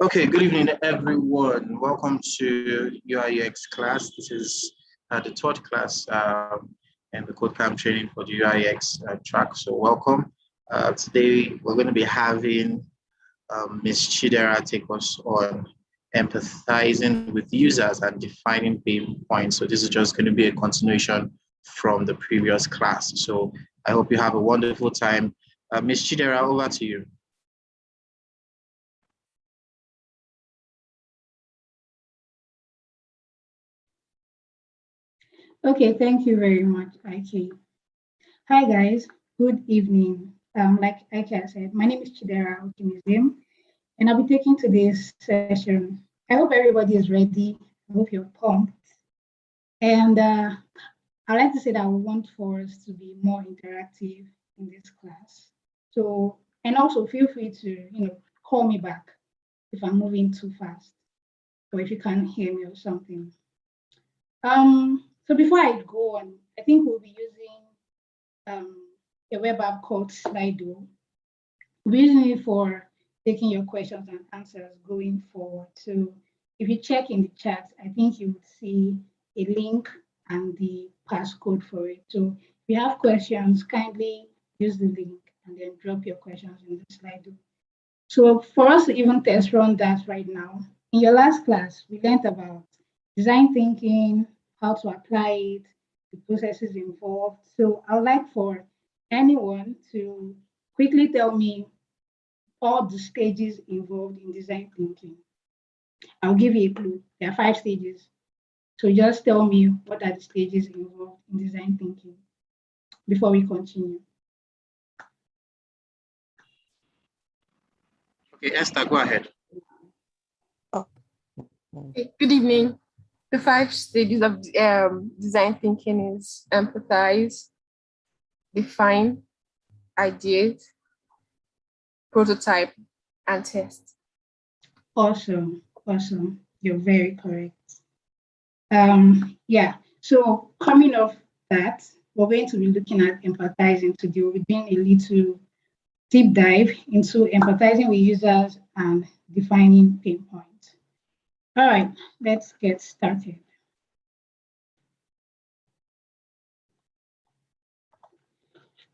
Okay, good evening, everyone. Welcome to UI/UX class. This is the third class in the KodeCamp training for the UI/UX track. So welcome. Today, we're going to be having Ms. Chidera take us on empathizing with users and defining pain points. So this is just going to be a continuation from the previous class. So I hope you have a wonderful time. Ms. Chidera, over to you. Okay, thank you very much, Ike. Hi, guys. Good evening. Like Ike said, my name is Chidera Okimizim, and I'll be taking today's session. I hope everybody is ready. I hope you're pumped. And I'd like to say that I want for us to be more interactive in this class. So, and also feel free to, call me back if I'm moving too fast or if you can't hear me or something. So before I go on, I think we'll be using a web app called Slido. We'll be using it for taking your questions and answers going forward. So if you check in the chat, I think you would see a link and the passcode for it. So if you have questions, kindly use the link and then drop your questions in the Slido. So for us to even test run that right now, in your last class, we learned about design thinking, how to apply it, the processes involved. So I would like for anyone to quickly tell me all the stages involved in design thinking. I'll give you a clue. There are 5 stages. So just tell me what are the stages involved in design thinking before we continue. Okay, Esther, go ahead. Good evening. The 5 stages of design thinking is empathize, define, ideate, prototype, and test. Awesome. You're very correct. Yeah, so coming off that, we're going to be looking at empathizing today. We'll be doing a little deep dive into empathizing with users and defining pain points. All right, let's get started.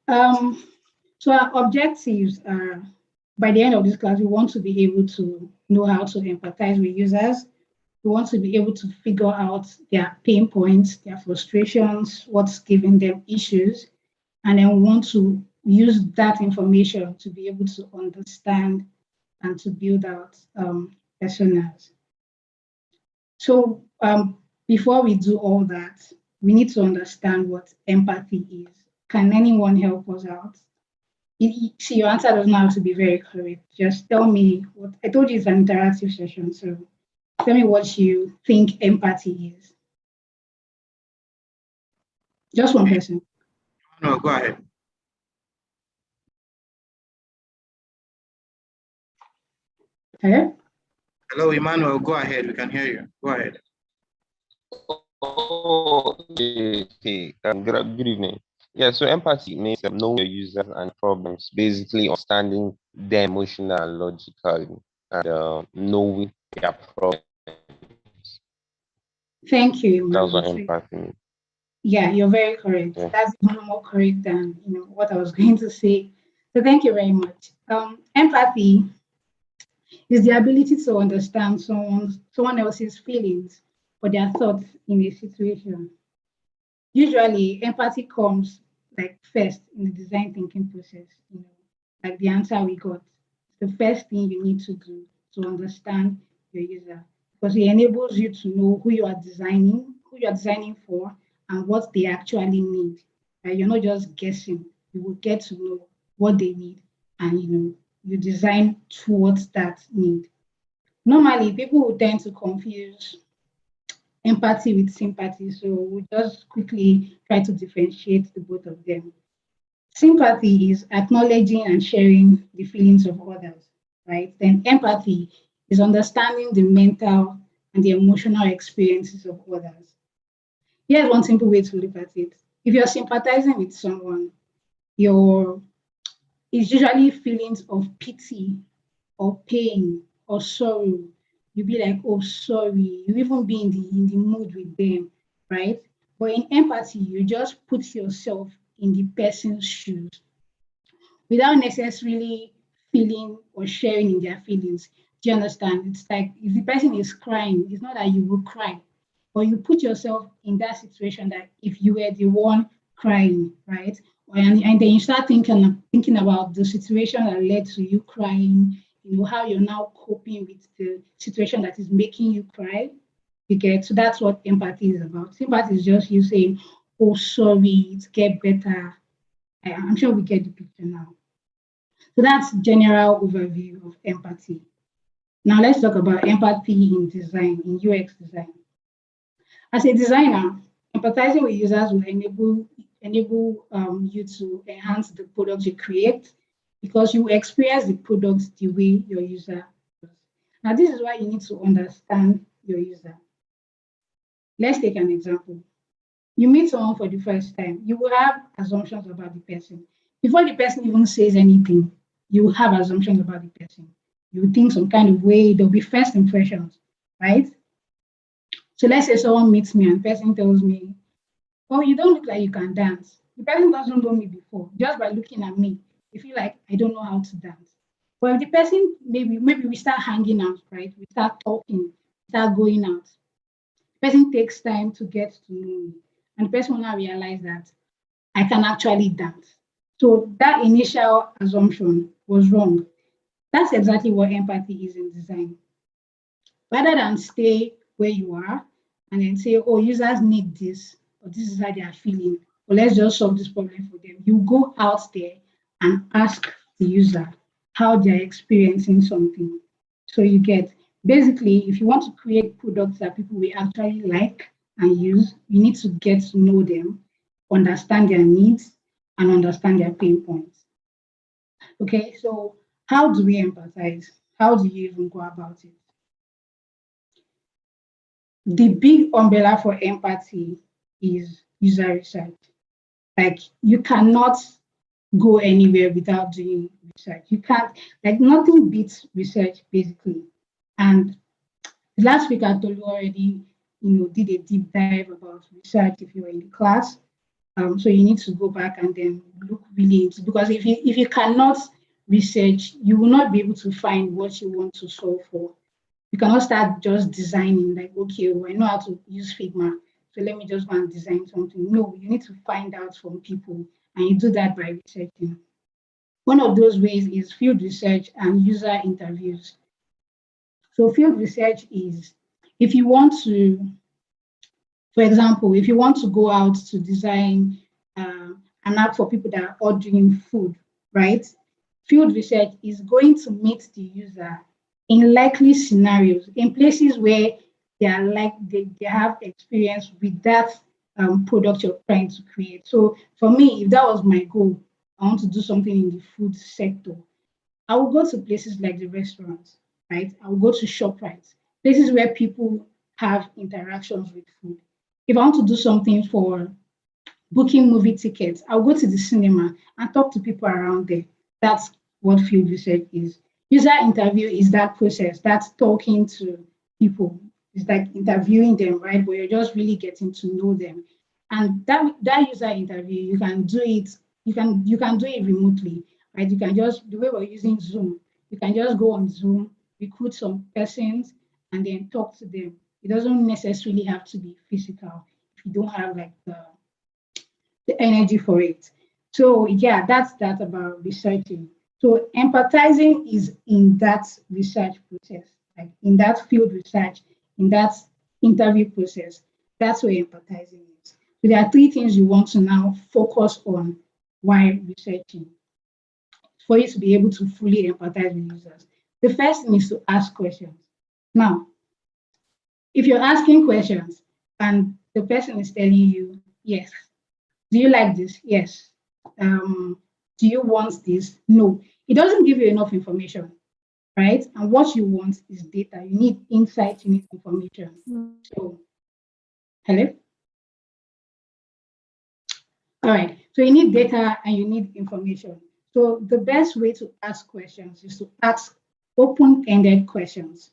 So our objectives are, by the end of this class, we want to be able to know how to empathize with users. We want to be able to figure out their pain points, their frustrations, what's giving them issues, and then we want to use that information to be able to understand and to build out personas. So before we do all that, we need to understand what empathy is. Can anyone help us out? See, your answer doesn't have to be very correct. Just tell me what I told you. It's an interactive session, so tell me what you think empathy is. Just one person. No, go ahead. Hello? Hello, Emmanuel, go ahead. We can hear you. Go ahead. Okay. Good evening. Yeah, so empathy means knowing your users and problems, basically understanding them emotional and logical, and knowing their problems. Thank you, Emmanuel. That's what empathy means. Yeah, you're very correct. Yeah. That's even more correct than what I was going to say. So thank you very much. Empathy is the ability to understand someone else's feelings or their thoughts in a situation. Usually, empathy comes like first in the design thinking process. Like the answer we got. The first thing you need to do to understand your user, because it enables you to know who you are designing for, and what they actually need. You're not just guessing. You will get to know what they need, and you design towards that need. Normally, people will tend to confuse empathy with sympathy, so we'll just quickly try to differentiate the both of them. Sympathy is acknowledging and sharing the feelings of others, right? Then empathy is understanding the mental and the emotional experiences of others. Here's one simple way to look at it. If you're sympathizing with someone, it's usually feelings of pity or pain or sorrow, you be like, oh, sorry. You even be in the mood with them, right? But in empathy, you just put yourself in the person's shoes without necessarily feeling or sharing in their feelings. Do you understand? It's like if the person is crying, it's not that you will cry, but you put yourself in that situation that if you were the one crying, right? And then you start thinking about the situation that led to you crying, how you're now coping with the situation that is making you cry. You get, so that's what empathy is about. Empathy is just you saying, oh, sorry, it get better. I'm sure we get the picture now. So that's general overview of empathy. Now let's talk about empathy in design, in UX design. As a designer, empathizing with users will enable you to enhance the product you create because you experience the product the way your user does. Now, this is why you need to understand your user. Let's take an example. You meet someone for the first time, you will have assumptions about the person. Before the person even says anything, you will have assumptions about the person. You will think some kind of way, there'll be first impressions, right? So let's say someone meets me and the person tells me, oh, you don't look like you can dance. The person doesn't know me before. Just by looking at me, they feel like I don't know how to dance. But if the person, maybe we start hanging out, right? We start talking, start going out. The person takes time to get to know me. And the person will now realize that I can actually dance. So that initial assumption was wrong. That's exactly what empathy is in design. Rather than stay where you are and then say, oh, users need this, or this is how they are feeling, or let's just solve this problem for them. You go out there and ask the user how they're experiencing something. So you get, basically, if you want to create products that people will actually like and use, you need to get to know them, understand their needs, and understand their pain points. Okay, so how do we empathize? How do you even go about it? The big umbrella for empathy is user research. Like you cannot go anywhere without doing research. You can't, like nothing beats research basically. And last week I told you already, did a deep dive about research if you were in the class. So you need to go back and then look really into, because if you cannot research, you will not be able to find what you want to solve for. You cannot start just designing like, okay, well, I know how to use Figma, so let me just go and design something. No, you need to find out from people, and you do that by researching. One of those ways is field research and user interviews. So field research is if you want to, for example, if you want to go out to design an app for people that are ordering food, right? Field research is going to meet the user in likely scenarios, in places where they have experience with that product you're trying to create. So for me, if that was my goal, I want to do something in the food sector, I will go to places like the restaurants, right? I will go to ShopRite, places where people have interactions with food. If I want to do something for booking movie tickets, I'll go to the cinema and talk to people around there. That's what field research is. User interview is that process. That's talking to people. It's like interviewing them, right? But you're just really getting to know them. And that user interview, you can do it. You can do it remotely, right? You can just the way we're using Zoom. You can just go on Zoom, recruit some persons, and then talk to them. It doesn't necessarily have to be physical if you don't have like the energy for it. So yeah, that's that about researching. So empathizing is in that research process, like in that field research, in that interview process. That's where empathizing is. So there are three things you want to now focus on while researching for you to be able to fully empathize with users. The first thing is to ask questions. Now, if you're asking questions and the person is telling you, yes, do you like this? Yes. Do you want this? No. It doesn't give you enough information, right? And what you want is data. You need insight, you need information. So, hello? All right. So you need data and you need information. So the best way to ask questions is to ask open-ended questions.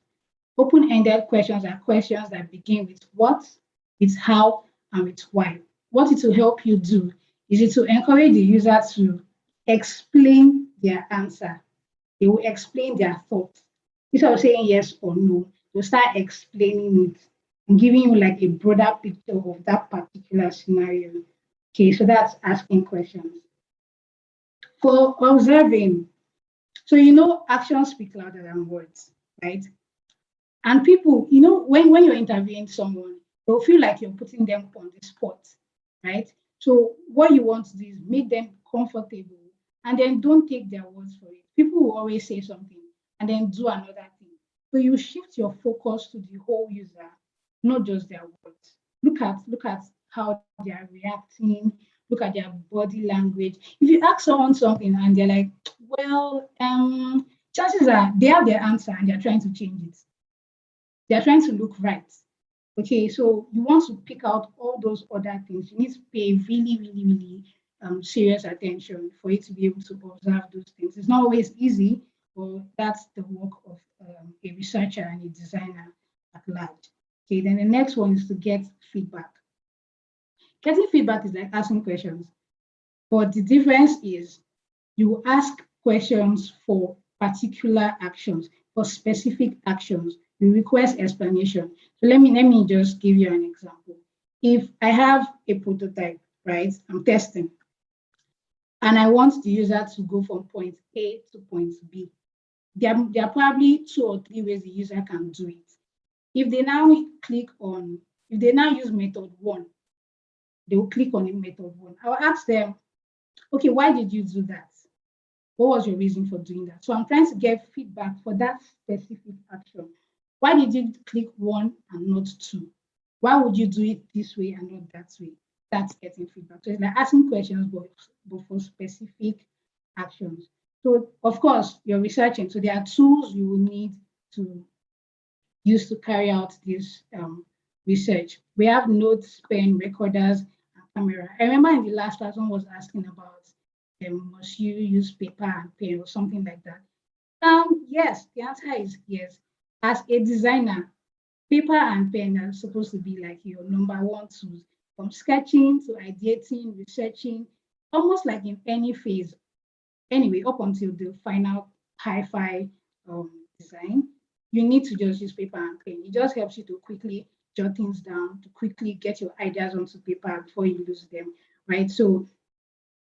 Open-ended questions are questions that begin with what, with how, and with why. What it will help you do is it to encourage the user to explain their answer. They will explain their thoughts. Instead of saying yes or no, they'll start explaining it and giving you like a broader picture of that particular scenario. Okay, so that's asking questions. For observing, so actions speak louder than words, right? And people, when you're interviewing someone, they'll feel like you're putting them on the spot, right? So what you want to do is make them comfortable and then don't take their words for it. People will always say something and then do another thing. So you shift your focus to the whole user, not just their words. Look at how they are reacting, look at their body language. If you ask someone something and they're like, well, chances are they have their answer and they're trying to change it. They're trying to look right. Okay, so you want to pick out all those other things. You need to pay really, really, really serious attention for you to be able to observe those things. It's not always easy, but that's the work of a researcher and a designer at large. Okay, then the next one is to get feedback. Getting feedback is like asking questions, but the difference is you ask questions for particular actions, for specific actions. You request explanation. So let me just give you an example. If I have a prototype, right, I'm testing, and I want the user to go from point A to point B, there are probably 2 or 3 ways the user can do it. If they now use method 1, they will click on method 1. I'll ask them, okay, why did you do that? What was your reason for doing that? So I'm trying to get feedback for that specific action. Why did you click 1 and not 2? Why would you do it this way and not that way? That's getting feedback. So it's like asking questions, but for specific actions. So of course, you're researching. So there are tools you will need to use to carry out this research. We have notes, pen, recorders, and camera. I remember in the last class, someone was asking about must you use paper and pen or something like that? Yes, the answer is yes. As a designer, paper and pen are supposed to be like your number one tools, from sketching to ideating, researching, almost like in any phase. Anyway, up until the final hi-fi design, you need to just use paper and pen. It just helps you to quickly jot things down, to quickly get your ideas onto paper before you lose them, right? So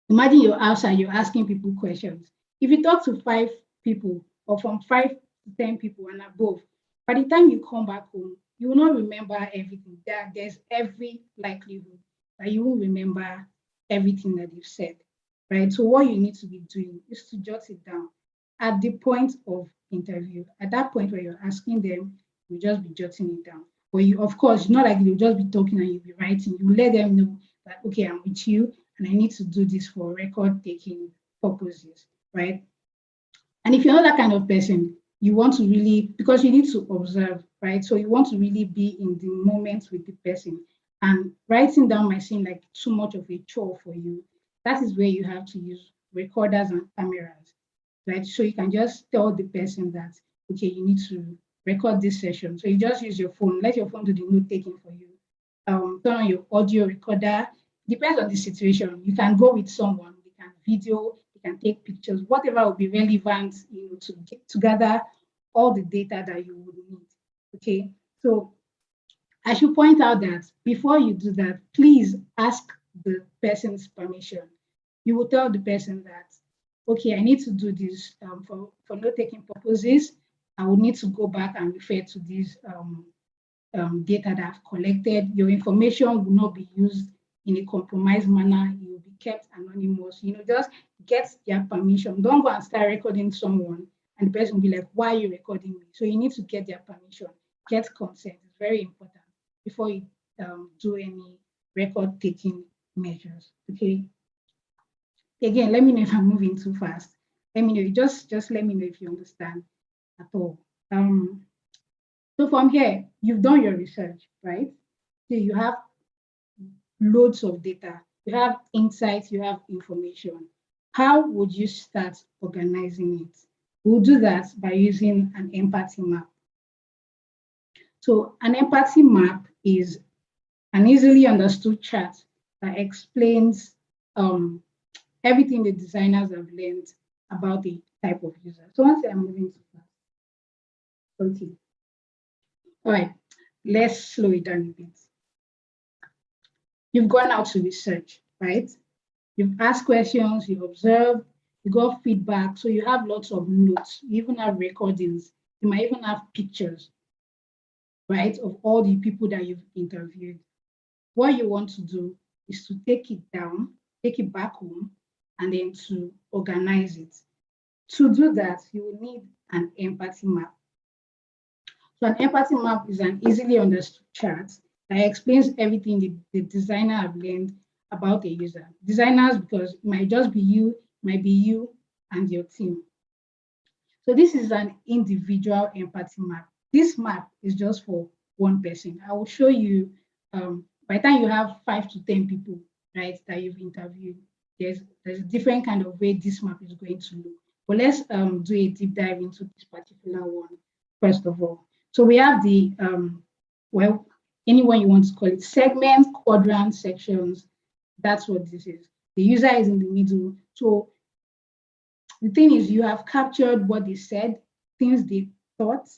imagine you're outside, you're asking people questions. If you talk to 5 people or from 5 to 10 people and above, by the time you come back home, you will not remember everything. There's every likelihood that you will remember everything that you've said, right? So what you need to be doing is to jot it down at the point of interview. At that point where you're asking them, you just be jotting it down. But you, of course, it's not like you'll just be talking and you'll be writing. You let them know that, okay, I'm with you and I need to do this for record-taking purposes, right? And if you're not that kind of person, you want to really, because you need to observe, right? So you want to really be in the moment with the person. And writing down might seem like too much of a chore for you. That is where you have to use recorders and cameras, right? So you can just tell the person that, okay, you need to record this session. So you just use your phone, let your phone do the note taking for you. Turn on your audio recorder. Depends on the situation. You can go with someone, they can video, they can take pictures, whatever will be relevant, to get together all the data that you would need. Okay. So I should point out that before you do that, please ask the person's permission. You will tell the person that, okay, I need to do this for note-taking purposes. I will need to go back and refer to these data that I've collected. Your information will not be used in a compromised manner. It will be kept anonymous. Just get their permission. Don't go and start recording someone and the person will be like, why are you recording me? So you need to get their permission, get consent. It's very important before you do any record taking measures. Okay. Again, let me know if I'm moving too fast. Let me know. Just let me know if you understand at all. So from here, you've done your research, right? So you have loads of data, you have insights, you have information. How would you start organizing it? We'll do that by using an empathy map. So an empathy map is an easily understood chart that explains everything the designers have learned about the type of user. So once I'm moving to class. Okay. All right, let's slow it down a bit. You've gone out to research, right? You've asked questions, you've observed, you got feedback, so you have lots of notes, you even have recordings, you might even have pictures, right, of all the people that you've interviewed. What you want to do is to take it down, take it back home, and then to organize it. To do that, you will need an empathy map. So an empathy map is an easily understood chart that explains everything the designer have learned about a user. Designers, because it might just be you, might be you and your team. So this is an individual empathy map. This map is just for one person. I will show you, by the time you have 5 to 10 people, right, that you've interviewed, there's a different kind of way this map is going to look. But let's do a deep dive into this particular one, first of all. So we have the, well, anyone you want to call it, segment, quadrant, sections. That's what this is. The user is in the middle. So the thing is, you have captured what they said, things they thought,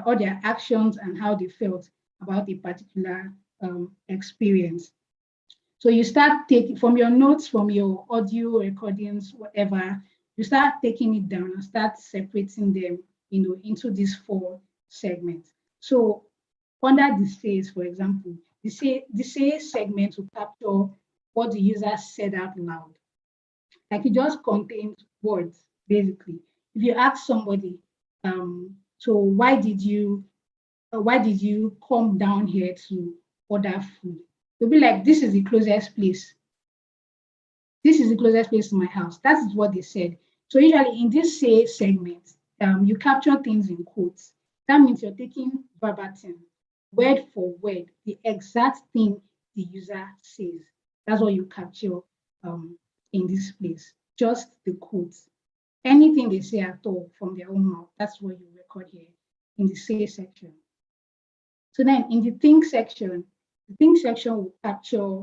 all their actions and how they felt about a particular experience. So you start taking from your notes, from your audio recordings, whatever, you start taking it down and start separating them, into these 4 segments. So under the says, for example, the say segment will capture what the user said out loud. Like it just contains words, basically. If you ask somebody, so why did you come down here to order food? They'll be like, this is the closest place. This is the closest place to my house. That is what they said. So usually in this say segment, you capture things in quotes. That means you're taking verbatim, word for word, the exact thing the user says. That's what you capture in this place, just the quotes. Anything they say at all from their own mouth, that's what you record here in the say section. So then in the think section will capture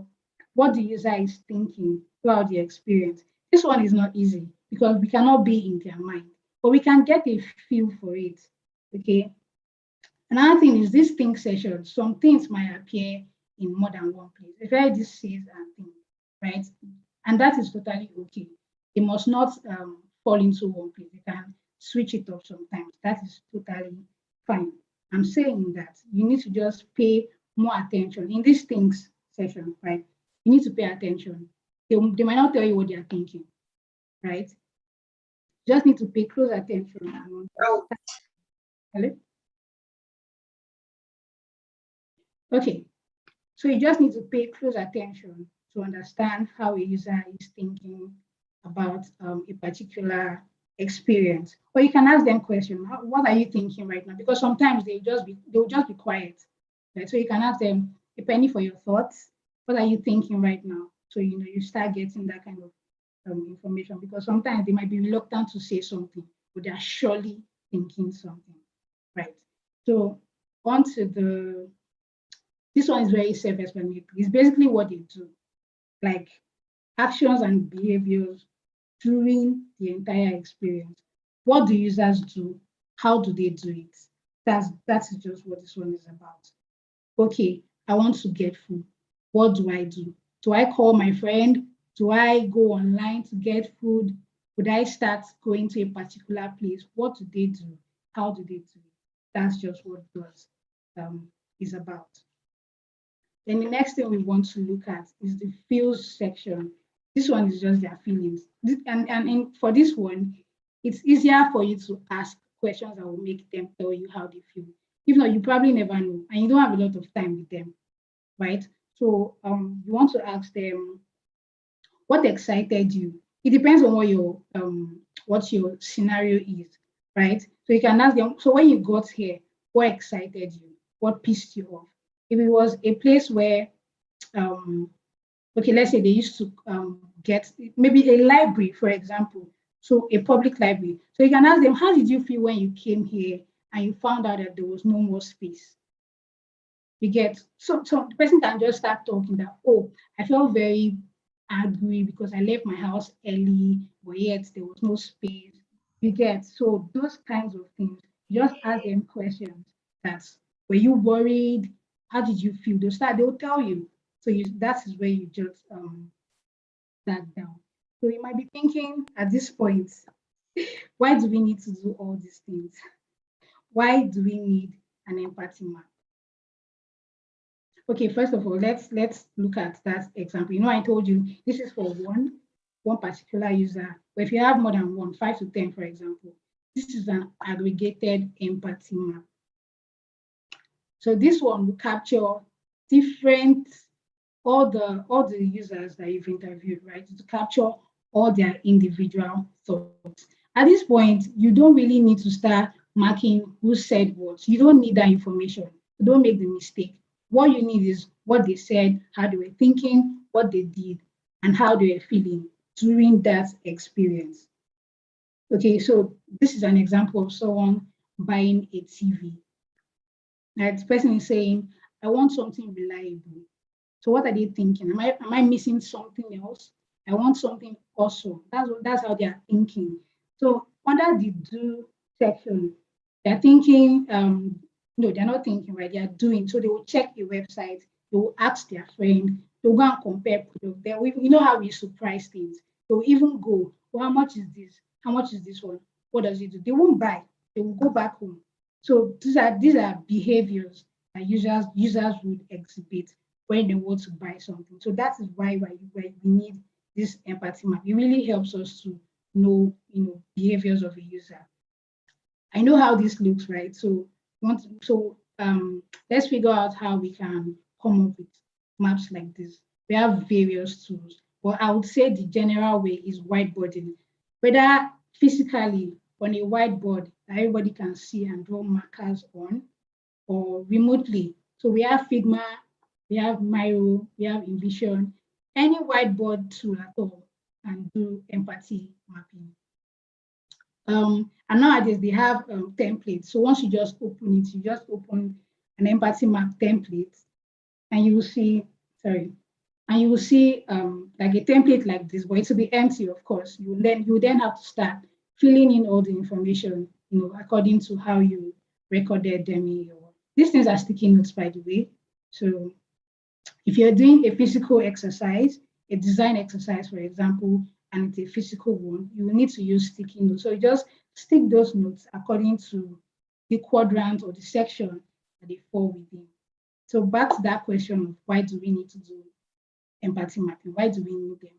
what the user is thinking throughout the experience. This one is not easy because we cannot be in their mind, but we can get a feel for it, okay? Another thing is this think section. Some things might appear in more than one place. If I just says and think, right? And that is totally okay. It must not fall into one place. You can switch it up sometimes. That is totally fine. I'm saying that you need to just pay more attention in these things session, right? You need to pay attention. They might not tell you what they're thinking, right? Just need to pay close attention. Hello? Okay, so you just need to pay close attention to understand how a user is thinking about a particular experience. Or you can ask them questions. What are you thinking right now? Because sometimes they'll just be quiet. Right? So you can ask them, a penny for your thoughts. What are you thinking right now? So you start getting that kind of information, because sometimes they might be reluctant to say something, but they're surely thinking something. Right. So on to this one is very self-explanatory. It's basically what they do, like actions and behaviors during the entire experience. What do users do? How do they do it? That's just what this one is about. Okay, I want to get food. What do I do? Do I call my friend? Do I go online to get food? Would I start going to a particular place? What do they do? How do they do it? That's just what DOS is about. Then the next thing we want to look at is the feels section. This one is just their feelings. For this one, it's easier for you to ask questions that will make them tell you how they feel. If not, you probably never know, and you don't have a lot of time with them, right? So you want to ask them, what excited you? It depends on what your scenario is, right? So you can ask them, so when you got here, what excited you? What pissed you off? If it was a place where, okay, let's say they used to get maybe a library, for example, So a public library. So you can ask them, how did you feel when you came here and you found out that there was no more space? You get, so the person can just start talking that, oh, I felt very angry because I left my house early, but yet there was no space. You get, so those kinds of things. You just ask them questions. That's, were you worried? How did you feel? They'll tell you. So that is where you just that down. So you might be thinking at this point, why do we need to do all these things? Why do we need an empathy map? Okay, first of all, let's look at that example. You know, I told you this is for one particular user. But if you have more than one, 5 to 10, for example, this is an aggregated empathy map. So this one will capture different all the users that you've interviewed, right? To capture all their individual thoughts. At this point, you don't really need to start marking who said what. You don't need that information. Don't make the mistake. What you need is what they said, how they were thinking, what they did, and how they were feeling during that experience. Okay, so this is an example of someone buying a TV. Now, this person is saying, I want something reliable. So what are they thinking? Am I missing something else? I want something awesome. That's how they are thinking. So under the do section, they're thinking, no, they're not thinking, right? They're doing. So they will check a website, they will ask their friend, they'll go and compare products. You know how we surprise things. They'll even go, well, how much is this? How much is this one? What does it do? They won't buy, they will go back home. So these are behaviors that users would exhibit when they want to buy something. So that is why we need this empathy map. It really helps us to know, behaviors of a user. I know how this looks, right? Let's figure out how we can come up with maps like this. We have various tools, but I would say the general way is whiteboarding, whether physically on a whiteboard that everybody can see and draw markers on, or remotely. So we have Figma, we have Miro, we have Envision, any whiteboard tool at all, and do empathy mapping. And nowadays they have templates. So once you just open it, you just open an empathy map template, and you will see, like a template like this, but it will be empty, of course. You then have to start filling in all the information, according to how you recorded them in your. These things are sticky notes, by the way. So if you're doing a physical exercise, a design exercise, for example, and it's a physical one, you will need to use sticky notes. So you just stick those notes according to the quadrant or the section that they fall within. So back to that question of why do we need to do empathy mapping? Why do we need them?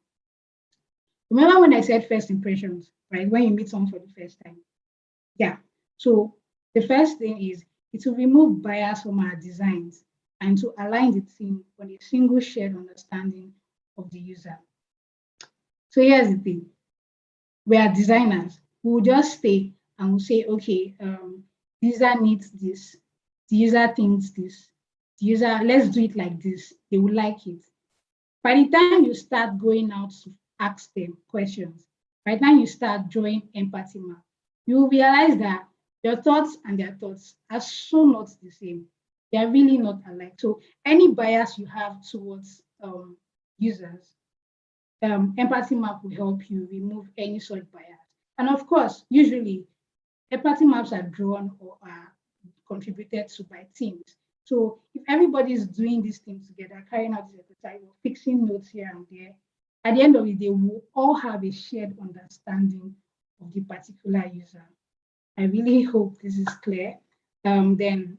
Remember when I said first impressions, right? When you meet someone for the first time. Yeah. So the first thing is it will remove bias from our designs and to align the team on a single shared understanding of the user. So here's the thing. We are designers. We will just stay and we'll say, okay, the user needs this. The user thinks this. The user, let's do it like this. They will like it. By the time you start going out to ask them questions, by the time you start drawing empathy map, you will realize that your thoughts and their thoughts are so not the same. They are really not alike. So any bias you have towards users, empathy map will help you remove any such bias. And of course, usually empathy maps are drawn or are contributed to by teams. So if everybody is doing these things together, carrying out this exercise, or fixing notes here and there, at the end of the day, we'll all have a shared understanding of the particular user. I really hope this is clear. Then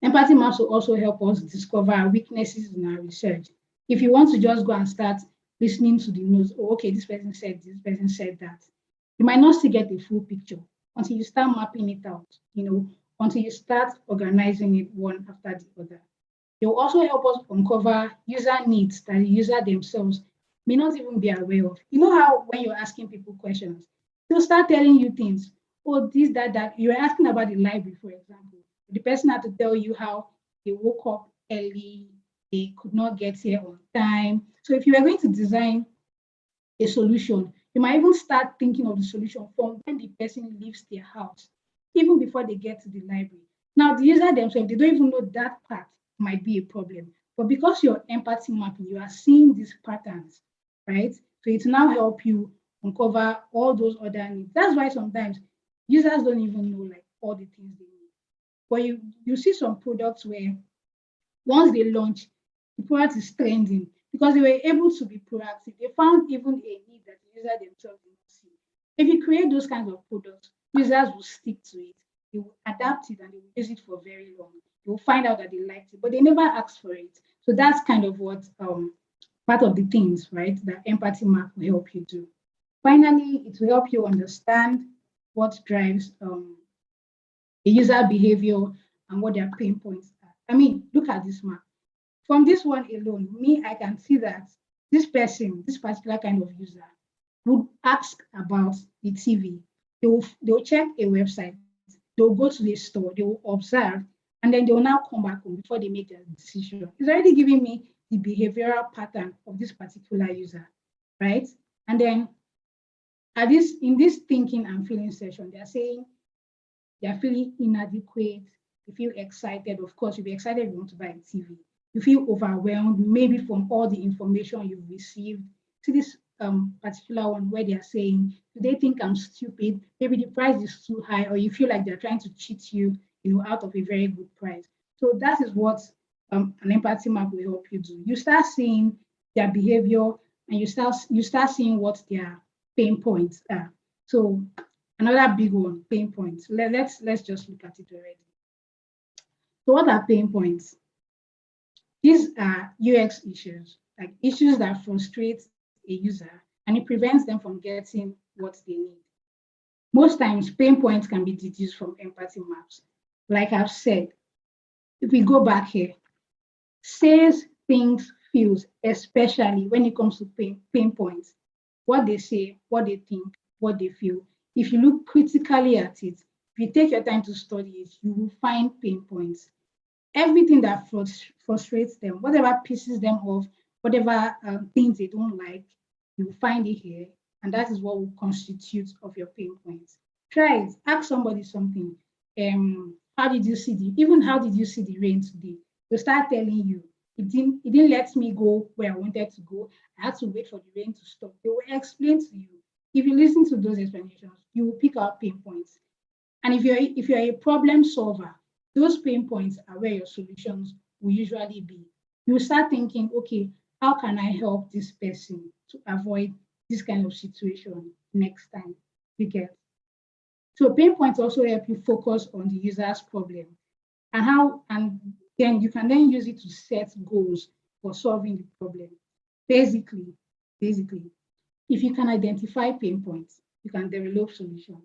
empathy maps will also help us discover our weaknesses in our research. If you want to just go and start listening to the notes, oh, okay, this person said this person said that, you might not still get a full picture until you start mapping it out, until you start organizing it one after the other. It will also help us uncover user needs that the user themselves may not even be aware of. You know how when you're asking people questions, they'll start telling you things. Oh, this, that. You were asking about the library, for example. The person had to tell you how they woke up early, they could not get here on time. So if you are going to design a solution, You might even start thinking of the solution from when the person leaves their house, even before they get to the library. Now, the user themselves, they don't even know that part might be a problem. But because you're empathy mapping, you are seeing these patterns, right? So it now help you uncover all those other needs. That's why sometimes users don't even know like all the things they need. But you see some products where once they launch, the product is trending because they were able to be proactive. They found even a need that the user themselves did not see. If you create those kinds of products, users will stick to it. They will adapt it and they will use it for very long. They will find out that they liked it, but they never asked for it. So that's kind of what part of the things, right, that empathy map will help you do. Finally, it will help you understand what drives the user behavior and what their pain points are. I mean, look at this map. From this one alone, me, I can see that this person, this particular kind of user, would ask about the TV. They will check a website, they will go to the store, they will observe, and then they will now come back home before they make their decision. It's already giving me the behavioral pattern of this particular user, right? And then in this thinking and feeling session, they're saying they're feeling inadequate, you feel excited. Of course, you'll be excited if you want to buy a TV. You feel overwhelmed, maybe from all the information you've received. See this particular one where they're saying, do they think I'm stupid? Maybe the price is too high, or you feel like they're trying to cheat you, out of a very good price. So that is what an empathy map will help you do. You start seeing their behavior, and you start seeing what their pain points are. So another big one, pain points. Let's just look at it already. So what are pain points? These are UX issues, like issues that frustrate a user and it prevents them from getting what they need. Most times, pain points can be deduced from empathy maps. Like I've said, if we go back here, says, thinks, feels, especially when it comes to pain points, what they say, what they think, what they feel. If you look critically at it, if you take your time to study it, you will find pain points. Everything that frustrates them, whatever pisses them off, whatever things they don't like, you will find it here, and that is what will constitute of your pain points. Try it. Ask somebody something. How did you see the rain today? They'll start telling you it didn't let me go where I wanted to go. I had to wait for the rain to stop. They will explain to you. If you listen to those explanations, you will pick out pain points. And if you're a problem solver, those pain points are where your solutions will usually be. You start thinking, okay, how can I help this person to avoid this kind of situation next time? You get. So pain points also help you focus on the user's problem and then you can then use it to set goals for solving the problem. Basically, if you can identify pain points, you can develop solutions.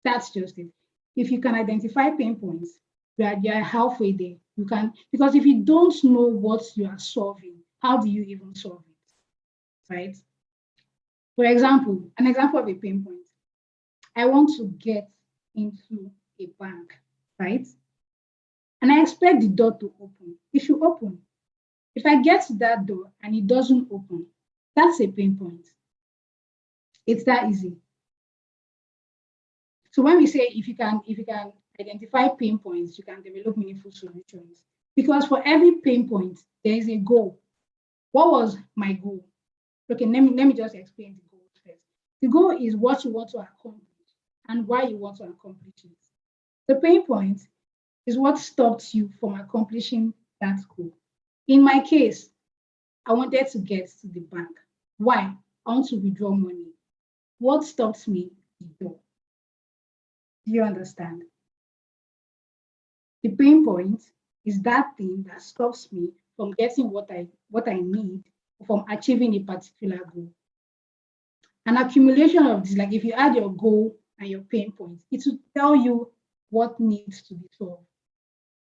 That's just it. If you can identify pain points, you're halfway there. You can, because if you don't know what you are solving, how do you even solve it? Right? For example, an example of a pain point. I want to get into a bank, right? And I expect the door to open. It should open. If I get to that door and it doesn't open, that's a pain point. It's that easy. So when we say if you can identify pain points, you can develop meaningful solutions. Because for every pain point, there is a goal. What was my goal? Okay, let me just explain the goal first. The goal is what you want to accomplish and why you want to accomplish it. The pain point is what stopped you from accomplishing that goal. In my case, I wanted to get to the bank. Why? I want to withdraw money. What stopped me? The door. Do you understand? The pain point is that thing that stops me from getting what I need, from achieving a particular goal. An accumulation of this, like if you add your goal and your pain point, it will tell you what needs to be solved.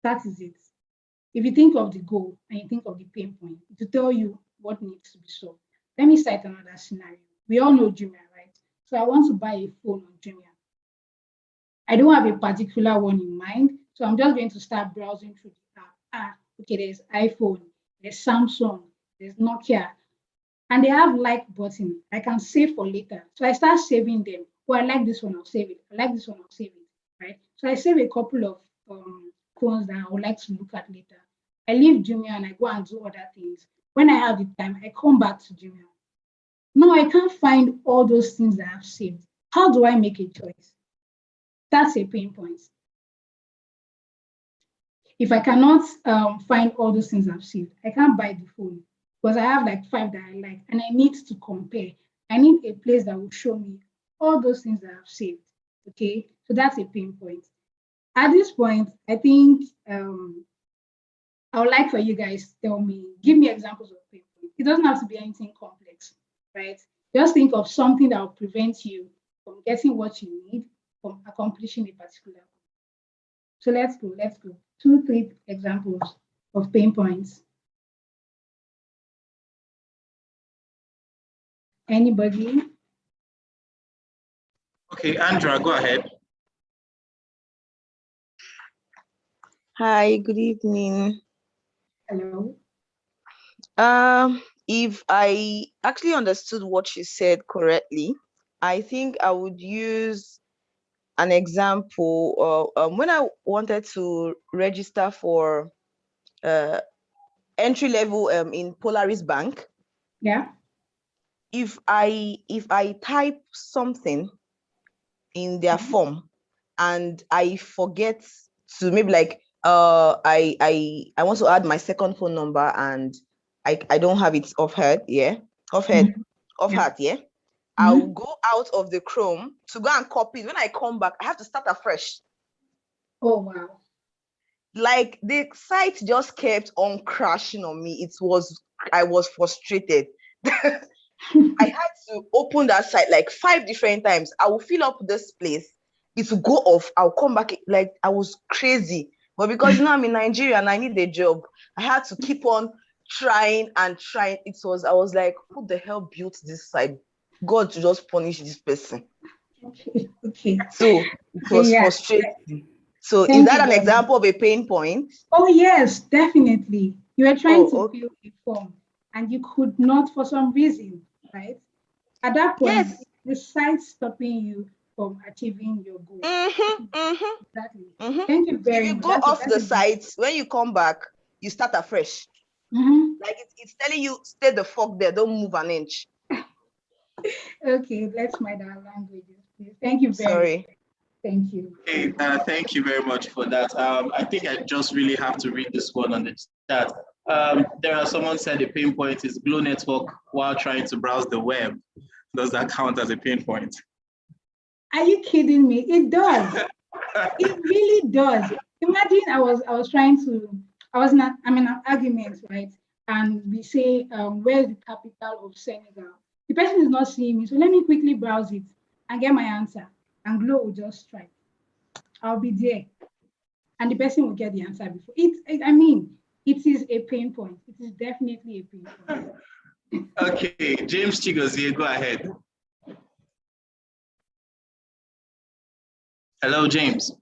That is it. If you think of the goal and you think of the pain point, it will tell you what needs to be solved. Let me cite another scenario. We all know Jumia, right? So I want to buy a phone on Jumia. I don't have a particular one in mind, so I'm just going to start browsing through the app. Okay, there's iPhone, there's Samsung, there's Nokia. and they have like button. I can save for later. So I start saving them. Oh, I like this one, I'll save it. I like this one, I'll save it. Right. So I save a couple of phones that I would like to look at later. I leave Jumia and I go and do other things. When I have the time, I come back to Jumia. Now I can't find all those things that I've saved. How do I make a choice? That's a pain point. If I cannot find all those things I've saved, I can't buy the phone because I have like 5 that I like and I need to compare. I need a place that will show me all those things that I've saved. Okay, so that's a pain point. At this point, I think I would like for you guys to tell me, give me examples of pain points. It doesn't have to be anything complex, right? Just think of something that will prevent you from getting what you need, from accomplishing a particular goal. So let's go, let's go. 2, 3 examples of pain points. Anybody? Okay, Andra, go ahead. Hi, good evening. Hello. If I actually understood what you said correctly, I think I would use an example of when I wanted to register for entry level in Polaris Bank. Yeah. If I type something in their form and I forget to maybe like I want to add my second phone number and I don't have it off heart, yeah. I'll go out of the Chrome to go and copy it. When I come back, I have to start afresh. Oh wow. Like the site just kept on crashing on me. I was frustrated. I had to open that site like 5 different times. I will fill up this place. It will go off. I'll come back. Like I was crazy. But because I'm in Nigeria and I need a job, I had to keep on trying and trying. I was like, who the hell built this site? God to just punish this person. Okay. So it was frustrating. So Thank is that an example of a pain point? Oh yes, definitely. You were trying to fill a form and you could not for some reason, right? At that point, yes, the site stopping you from achieving your goal. Exactly. Thank you very much. If you go off the site, when you come back, you start afresh. Like it's telling you, stay the fuck there, don't move an inch. Okay, let's mind our languages, please. Thank you very much. Thank you. Okay, thank you very much for that. I think I just really have to read this one on the chat. Someone said the pain point is Glow network while trying to browse the web. Does that count as a pain point? Are you kidding me? It does. It really does. Imagine I was in an argument, right? And we say, where's the capital of Senegal? The person is not seeing me, so let me quickly browse it and get my answer. And Glow will just strike. I'll be there. And the person will get the answer before. It is a pain point. It is definitely a pain point. Okay, James Chigozie, go ahead. Hello, James.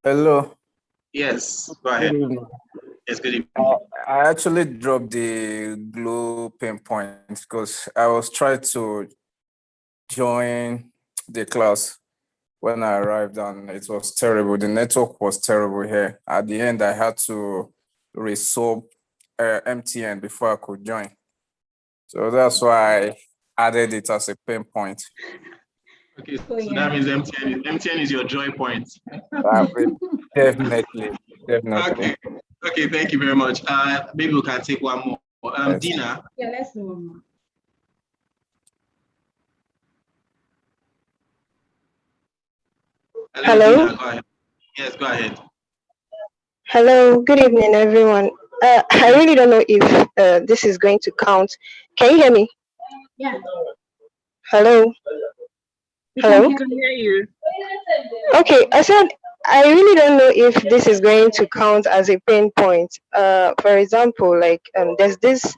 Hello. Yes, go ahead. Good evening. Yes, good evening. I actually dropped the Glow pain point because I was trying to join the class when I arrived and it was terrible. The network was terrible here. At the end, I had to resub MTN before I could join. So that's why I added it as a pain point. Okay, so that means MTN is your joy point. Definitely. Okay, thank you very much. Maybe we can take one more. Yes. Dina. Yeah, let's do one more. Hello. Dina, go ahead. Yes, go ahead. Hello. Good evening, everyone. I really don't know if this is going to count. Can you hear me? Yeah. Hello. Hello. We can hear you. Okay, I said I really don't know if this is going to count as a pain point. For example, like there's this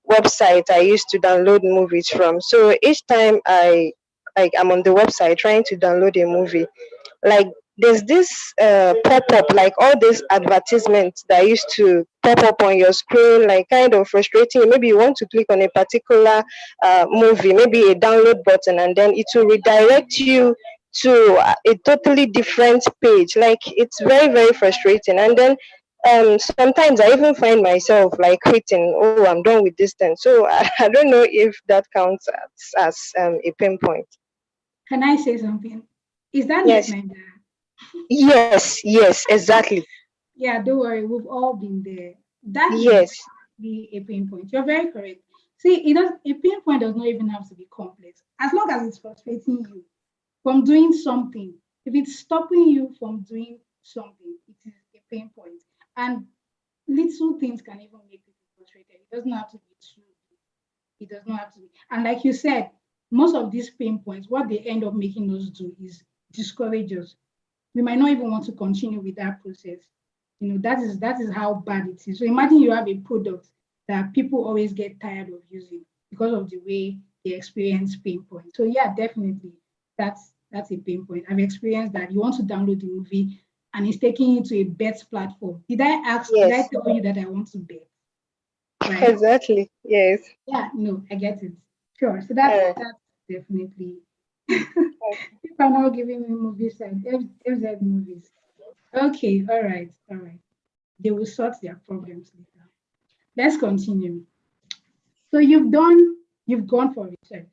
website I used to download movies from. So each time I'm on the website trying to download a movie, like there's this pop-up, like all these advertisements that used to pop up on your screen, like kind of frustrating you. Maybe you want to click on a particular movie, maybe a download button, and then it will redirect you to a totally different page. Like it's very, very frustrating. And then sometimes I even find myself like quitting. Oh, I'm done with this thing. So I don't know if that counts as a pinpoint. Can I say something? Is that Yes, Nigeria? yes, exactly. Yeah, don't worry, we've all been there. That is Yes, definitely a pain point. You're very correct. See, a pain point does not even have to be complex. As long as it's frustrating you from doing something, if it's stopping you from doing something, it is a pain point. And little things can even make people frustrated. It doesn't have to be true. It does not have to be. And like you said, most of these pain points, what they end up making us do is discourage us. We might not even want to continue with that process. That is how bad it is. So imagine you have a product that people always get tired of using because of the way they experience pain points. So yeah, definitely that's a pain point. I've experienced that. You want to download the movie and it's taking you to a bet platform. Did I yes, tell you that I want to bet? Right? exactly. Yes. Yeah, no, I get it. Sure. So Uh, that's definitely people are now giving me movies like FZ movies. Okay, all right. They will sort their problems later. Let's continue. So you've gone for research,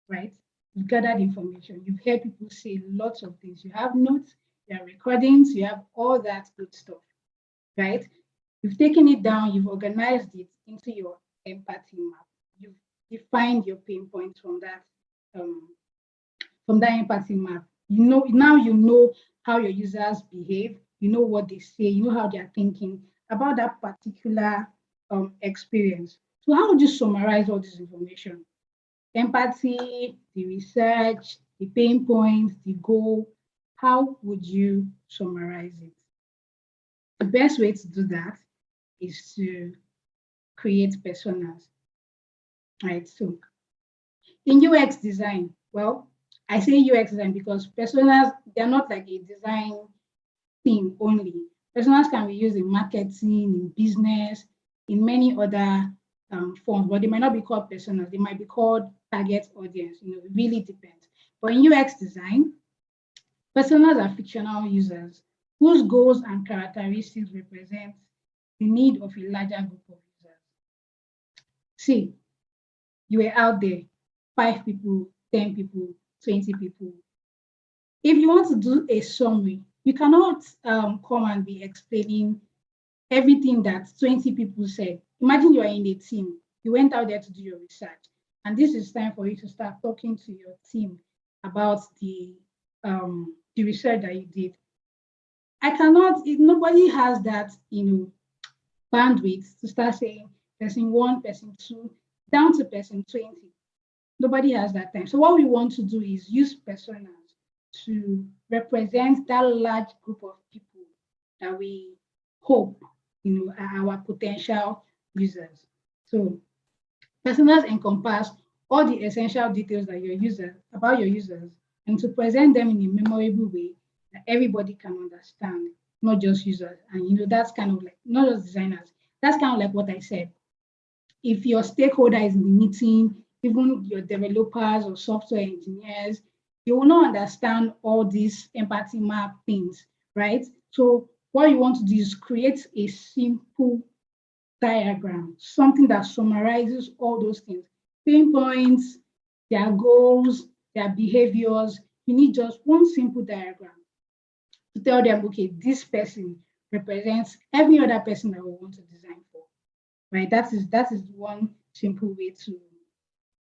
right? You've gathered information, you've heard people say lots of things. You have notes, you have recordings, you have all that good stuff, right? You've taken it down, you've organized it into your empathy map. You've defined your pain points um, from that empathy map. You know how your users behave, you know what they say, you know how they're thinking about that particular experience. So how would you summarize all this information? Empathy, the research, the pain points, the goal. How would you summarize it? The best way to do that is to create personas, right? So in UX design, well, I say UX design because personas, they're not like a design thing only. Personas can be used in marketing, in business, in many other forms, but they might not be called personas. They might be called target audience. It really depends. But in UX design, personas are fictional users whose goals and characteristics represent the need of a larger group of users. See, you were out there, 5 people, 10 people, 20 people. If you want to do a summary, you cannot come and be explaining everything that 20 people said. Imagine you are in a team, you went out there to do your research, and this is time for you to start talking to your team about the research that you did. I cannot, if nobody has that, bandwidth to start saying person one, person two, down to person 20. Nobody has that time. So what we want to do is use personas to represent that large group of people that we hope, are our potential users. So personas encompass all the essential details about your users and to present them in a memorable way that everybody can understand, not just users. And that's kind of like not just designers. That's kind of like what I said. If your stakeholder is in the meeting, even your developers or software engineers, they will not understand all these empathy map things, right? So what you want to do is create a simple diagram, something that summarizes all those things, pain points, their goals, their behaviors. You need just one simple diagram to tell them, okay, this person represents every other person that we want to design for, right? That is one simple way to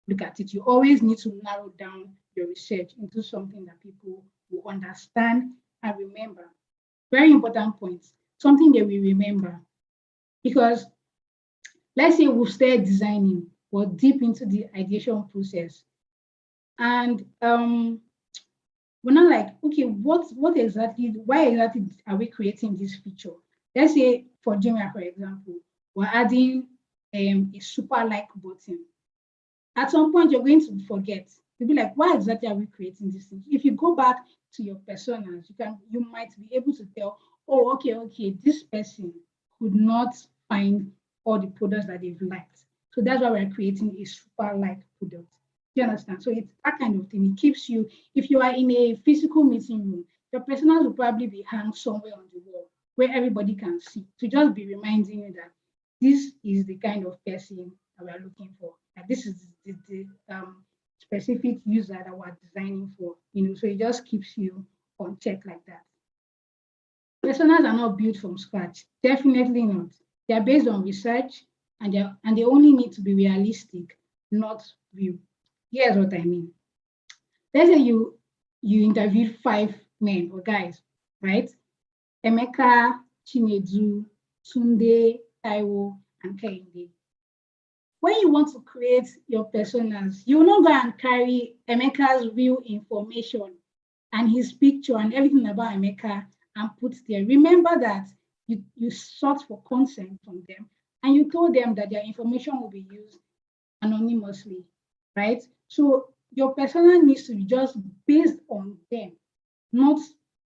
look at it. You always need to narrow down your research into something that people will understand and remember. Very important points, something that we remember. Because let's say we've started designing, we're deep into the ideation process. And we're not like, okay, why exactly are we creating this feature? Let's say for Jumia, for example, we're adding a super like button. At some point, you're going to forget. You'll be like, why exactly are we creating this thing? If you go back to your personas, you might be able to tell, oh, okay, this person could not find all the products that they've liked. So that's why we're creating a super like product. Do you understand? So it's that kind of thing. It keeps you, if you are in a physical meeting room, your personals will probably be hung somewhere on the wall where everybody can see, to just be reminding you that this is the kind of person that we're looking for. And this is the specific user that we're designing for, so it just keeps you on check like that. Personas are not built from scratch, definitely not. They are based on research, and they only need to be realistic, not real. Here's what I mean. Let's say you interviewed 5 men or guys, right? Emeka, Chinedu, Tunde, Taiwo, and Kehinde. When you want to create your personas, you will not go and carry Emeka's real information and his picture and everything about Emeka and put there. Remember that you sought for consent from them and you told them that their information will be used anonymously, right? So your persona needs to be just based on them, not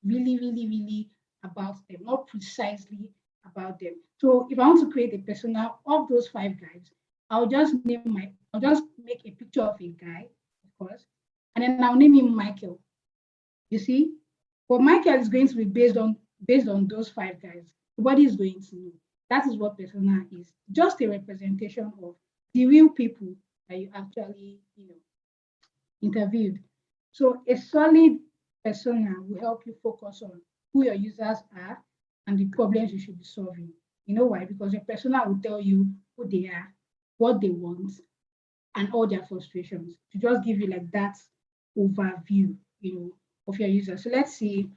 really, really, really about them, not precisely about them. So if I want to create a persona of those 5 guys, I'll just make a picture of a guy, of course, and then I'll name him Michael. You see? But Michael is going to be based on those 5 guys. Nobody is going to know. That is what persona is. Just a representation of the real people that you actually, interviewed. So a solid persona will help you focus on who your users are and the problems you should be solving. You know why? Because your persona will tell you who they are, what they want, and all their frustrations, to just give you like that overview, of your users. So let's see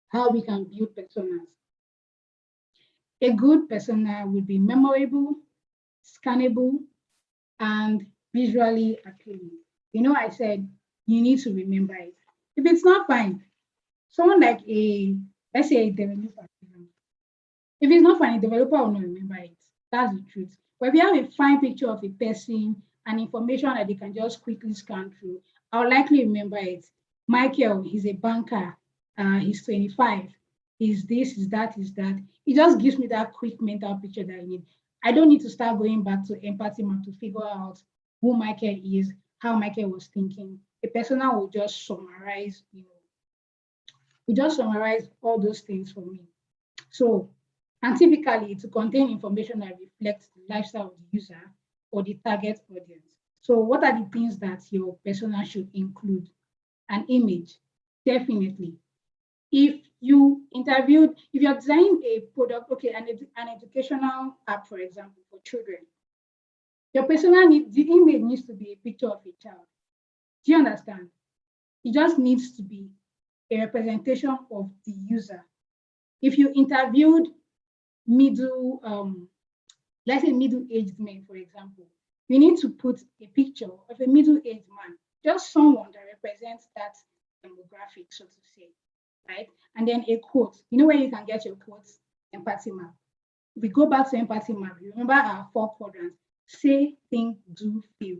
how we can build personas. A good persona will be memorable, scannable, and visually appealing. I said you need to remember it. If it's not fine, someone like let's say a developer, if it's not fine, a developer will not remember it. That's the truth. But if you have a fine picture of a person and information that they can just quickly scan through, I'll likely remember it. Michael, he's a banker, he's 25, he's this, he's that, he's that. It just gives me that quick mental picture that I need. I don't need to start going back to empathy map to figure out who Michael is, how Michael was thinking. A persona will just summarize, all those things for me. So, and typically to contain information that reflects the lifestyle of the user or the target audience. So what are the things that your persona should include? An image, definitely. If you're designing a product, okay, an educational app, for example, for children, your persona the image needs to be a picture of a child. Do you understand? It just needs to be a representation of the user. If you interviewed let's say middle-aged men, for example, you need to put a picture of a middle-aged man, just someone that represents that demographic, so to say, right? And then a quote. You know where you can get your quotes? Empathy map. We go back to empathy map. You remember our 4 quadrants: say, think, do, feel.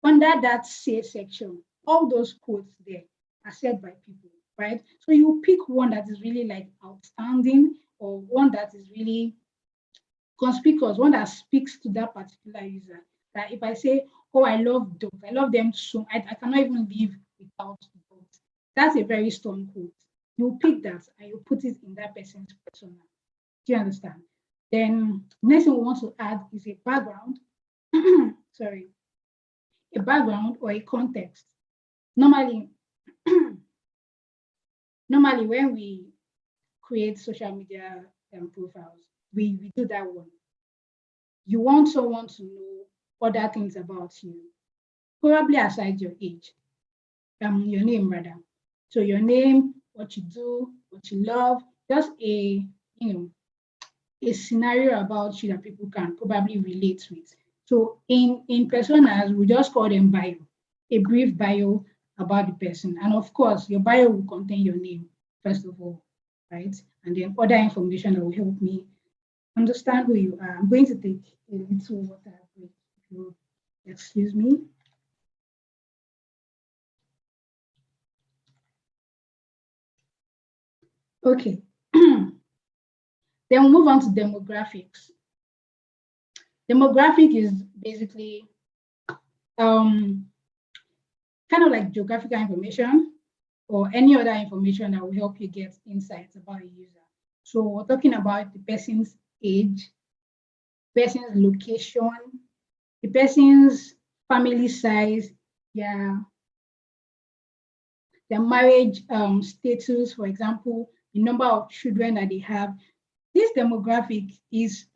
Under that say section, all those quotes there are said by people, right? So you pick one that is really like outstanding, or one that is really conspicuous, one that speaks to that particular user. That if I say, oh, I love dogs, I love them so, I cannot even live without dogs. That's a very strong quote. You pick that and you put it in that person's persona. Do you understand? Then next thing we want to add is a background. Sorry, a background or a context. Normally when we create social media profiles, we do that one. You want someone to know other things about you, probably aside your age, your name rather. So your name, what you do, what you love, just a scenario about you that people can probably relate with. So in personas, we just call them bio, a brief bio about the person. And of course, your bio will contain your name, first of all, right? And then other information that will help me understand who you are. I'm going to take a little water break, if you excuse me. Okay. Then we'll move on to demographics. Demographic is basically kind of like geographical information or any other information that will help you get insights about a user. So we're talking about the person's age, person's location, the person's family size, their marriage status, for example, the number of children that they have. This demographic is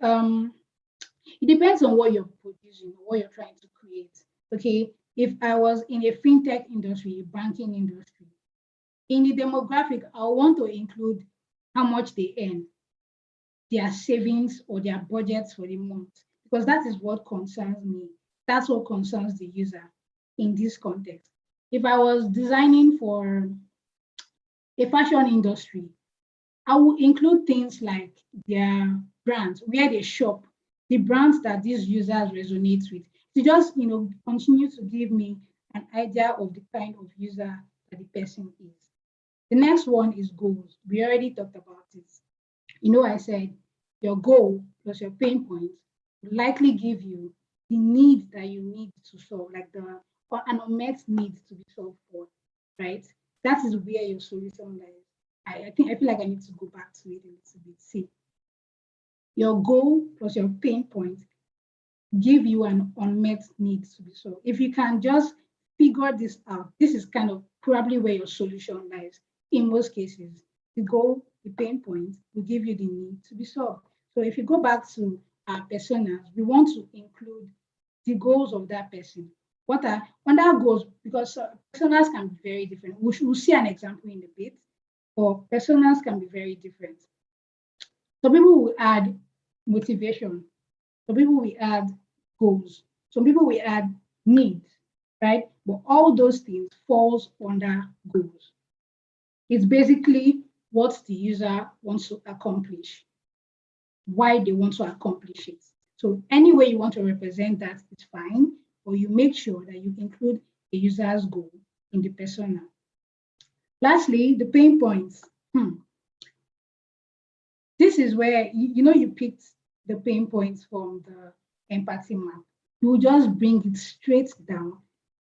it depends on what you're producing, what you're trying to create. Okay, if I was in a fintech industry, a banking industry, in the demographic, I want to include how much they earn, their savings or their budgets for the month, because that is what concerns me. That's what concerns the user in this context. If I was designing for a fashion industry, I will include things like their brands, where they shop, the brands that these users resonate with, to just continue to give me an idea of the kind of user that the person is. The next one is goals. We already talked about it. I said your goal plus your pain points will likely give you the need that you need to solve, like an unmet need to be solved for, right? That is where your solution lies. I feel like I need to go back to it a little bit. See, your goal plus your pain point give you an unmet need to be solved. If you can just figure this out, this is kind of probably where your solution lies. In most cases, the goal, the pain point will give you the need to be solved. So if you go back to our personas, we want to include the goals of that person. What are under goals? Because personas can be very different. We'll see an example in a bit, but personas can be very different. Some people will add motivation. Some people will add goals. Some people will add needs, right? But all those things falls under goals. It's basically what the user wants to accomplish, why they want to accomplish it. So any way you want to represent that is fine, or you make sure that you include the user's goal in the persona. Lastly, the pain points. This is where you picked the pain points from the empathy map. You will just bring it straight down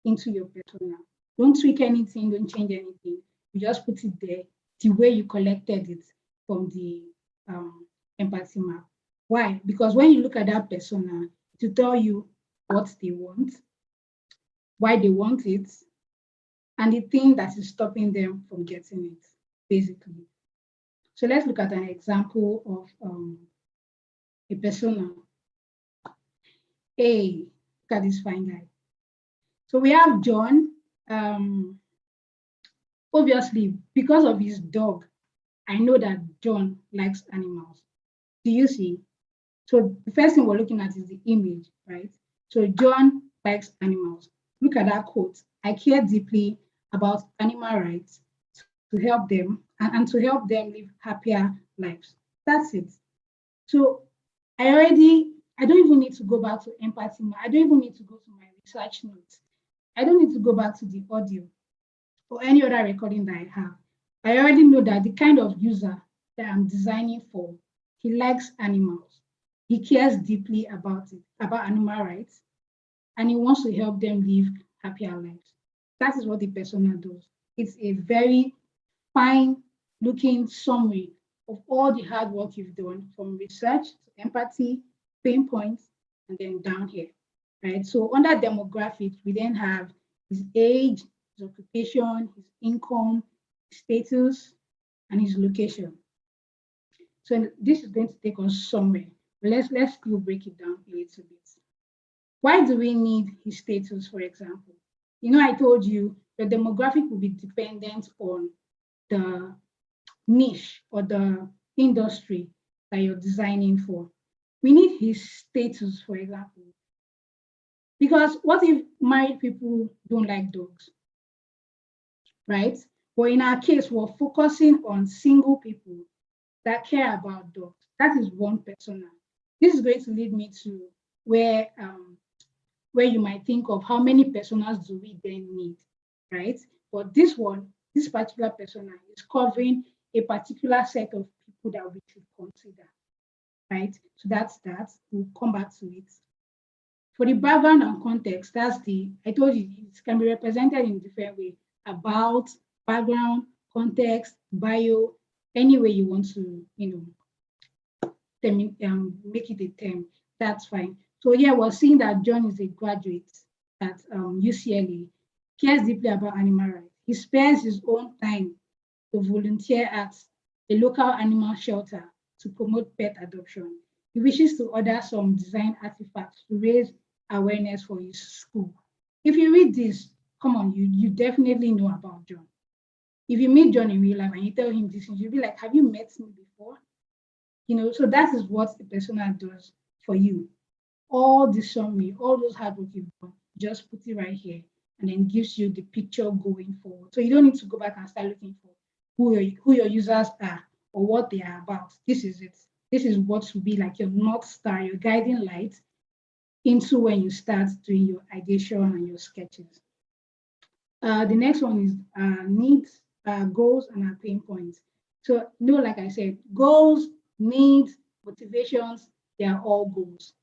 into your persona. Don't tweak anything, don't change anything. You just put it there the way you collected it from the empathy map. Why? Because when you look at that persona, to tell you what they want, why they want it, and the thing that is stopping them from getting it, basically. So let's look at an example of a persona. Hey, look at this fine guy. So we have John. Obviously, because of his dog, I know that John likes animals. Do you see? So the first thing we're looking at is the image, right? So John likes animals. Look at that quote. I care deeply about animal rights to help them and to help them live happier lives. That's it. So I don't even need to go back to empathy. I don't even need to go to my research notes. I don't need to go back to the audio or any other recording that I have. I already know that the kind of user that I'm designing for, he likes animals. He cares deeply about it, about animal rights, and he wants to help them live happier lives. That is what the persona does. It's a very fine looking summary of all the hard work you've done from research to empathy, pain points, and then down here, right? So under demographics, we then have his age, his occupation, his income, his status, and his location. So this is going to take us somewhere. But let's still break it down a little bit. Why do we need his status, for example? I told you the demographic will be dependent on the niche or the industry that you're designing for. We need his status, for example. Because what if married people don't like dogs, right? But in our case, we're focusing on single people that care about dogs. That is one persona. This is going to lead me to where you might think of how many personas do we then need, right? But this particular persona is covering a particular set of people that we should consider, right? So that's that. We'll come back to it For the background and context, I told you, it can be represented in different ways: about, background, context, bio, any way you want to, make it a term, that's fine. So here we're seeing that John is a graduate at UCLA, cares deeply about animal rights. He spares his own time to volunteer at a local animal shelter to promote pet adoption. He wishes to order some design artifacts to raise awareness for his school. If you read this, come on, you definitely know about John. If you meet John in real life and you tell him this, you'll be like, have you met me before? So that is what the persona does for you. All the summary, all those hard work you've done, just put it right here and then gives you the picture going forward. So you don't need to go back and start looking for who your users are or what they are about. This is it. This is what will be like your North Star, your guiding light into when you start doing your ideation and your sketches. The next one is needs, goals, and pain points. So, like I said, goals, needs, motivations, they are all goals.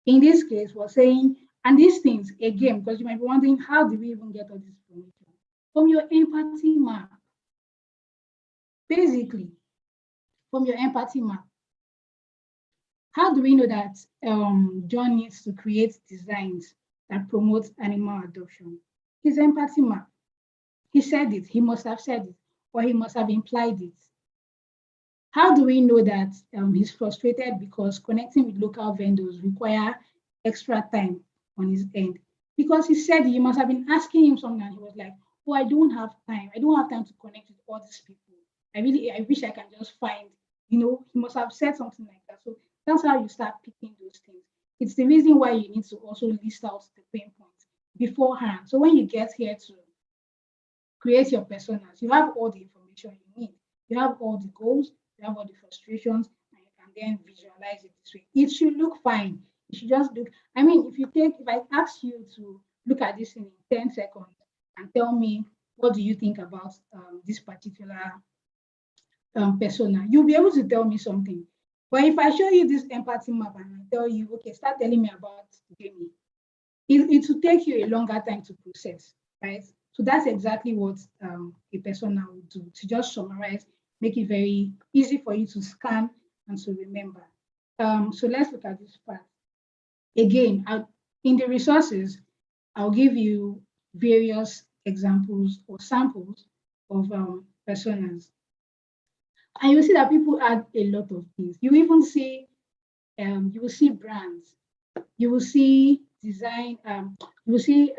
In this case, we're saying, and these things, again, because you might be wondering, how do we even get all this information? From your empathy map. Basically, from your empathy map. How do we know that John needs to create designs that promote animal adoption? His empathy map. He said it, he must have said it, or he must have implied it. How do we know that he's frustrated because connecting with local vendors require extra time on his end? Because he said you must have been asking him something and he was like, oh, I don't have time. I don't have time to connect with all these people. I wish I can just find, he must have said something like that. So that's how you start picking those things. It's the reason why you need to also list out the pain points beforehand. So when you get here to create your personas, you have all the information you need. You have all the goals, you have all the frustrations, and you can then visualize it this way. It should look fine. It should just look, if I ask you to look at this in 10 seconds and tell me, what do you think about this particular persona, you'll be able to tell me something. But if I show you this empathy map and I tell you, okay, start telling me about Jamie, it will take you a longer time to process, right? So that's exactly what a persona will do, to just summarize, make it very easy for you to scan and to remember. So let's look at this part. Again, in the resources, I'll give you various examples or samples of personas. And you see that people add a lot of things. You even see, you will see brands, you will see design, you will see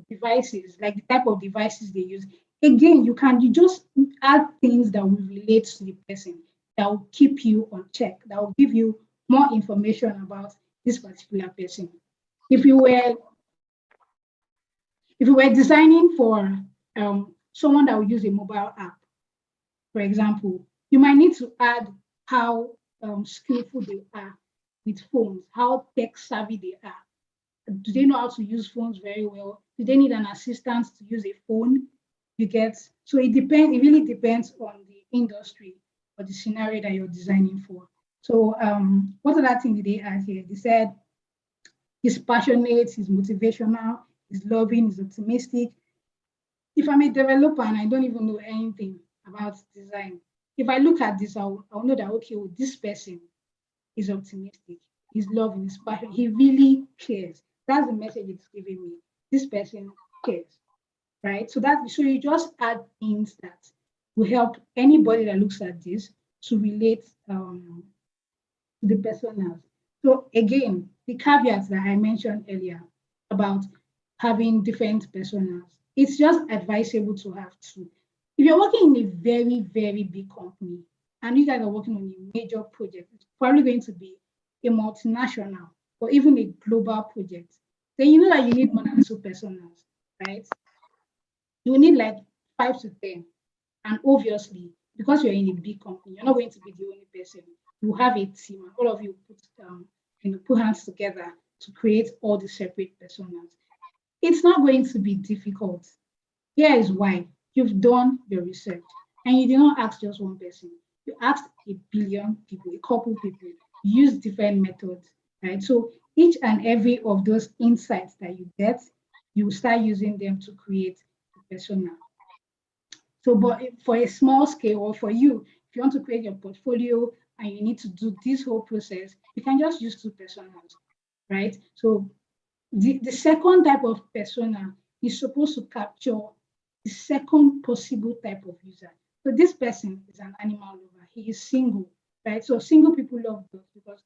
devices, like the type of devices they use. Again, you just add things that will relate to the person, that will keep you on check, that will give you more information about this particular person. If you were designing for someone that will use a mobile app, for example, you might need to add how skillful they are with phones, how tech savvy they are. Do they know how to use phones very well? Do they need an assistant to use a phone? You get, so it depends, it really depends on the industry or the scenario that you're designing for. So what other thing did they add here? They said he's passionate, he's motivational, he's loving, he's optimistic. If I'm a developer and I don't even know anything about design, if I look at this, I'll know that, okay, well, this person is optimistic, he's loving, he's passionate, he really cares. That's the message it's giving me. This person cares, right? So you just add things that will help anybody that looks at this to relate to the personas. So again, the caveats that I mentioned earlier about having different personas, it's just advisable to have two. If you're working in a very, very big company and you guys are working on a major project, it's probably going to be a multinational or even a global project, then you know that you need more than two personas, right? You need like 5 to 10. And obviously, because you're in a big company, you're not going to be the only person. You have a team, and all of you put hands together to create all the separate personas. It's not going to be difficult. Here is why. You've done your research and you did not ask just one person. You asked a billion people, a couple people, use different methods, right? So each and every of those insights that you get, you start using them to create a persona. So, but for a small scale, or for you, if you want to create your portfolio and you need to do this whole process, you can just use two personas, right? So the second type of persona is supposed to capture the second possible type of user. So this person is an animal lover. He is single, right? So single people love dogs because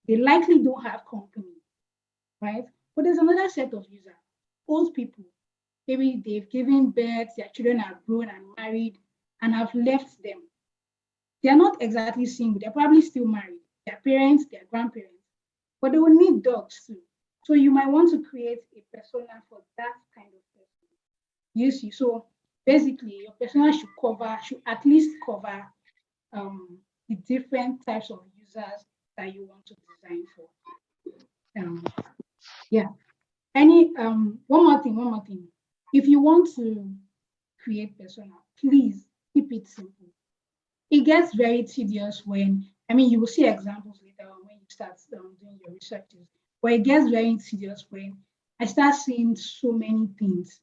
they likely don't have company, right? But there's another set of users, old people. Maybe they've given birth, their children are grown and married and have left them. They're not exactly single, they're probably still married, their parents, their grandparents, but they will need dogs too. So you might want to create a persona for that kind of person. You see, so basically your persona should at least cover the different types of users that you want to design for. Yeah. One more thing. If you want to create persona, please keep it simple. It gets very tedious you will see examples later on when you start doing your researches, but it gets very tedious when I start seeing so many things.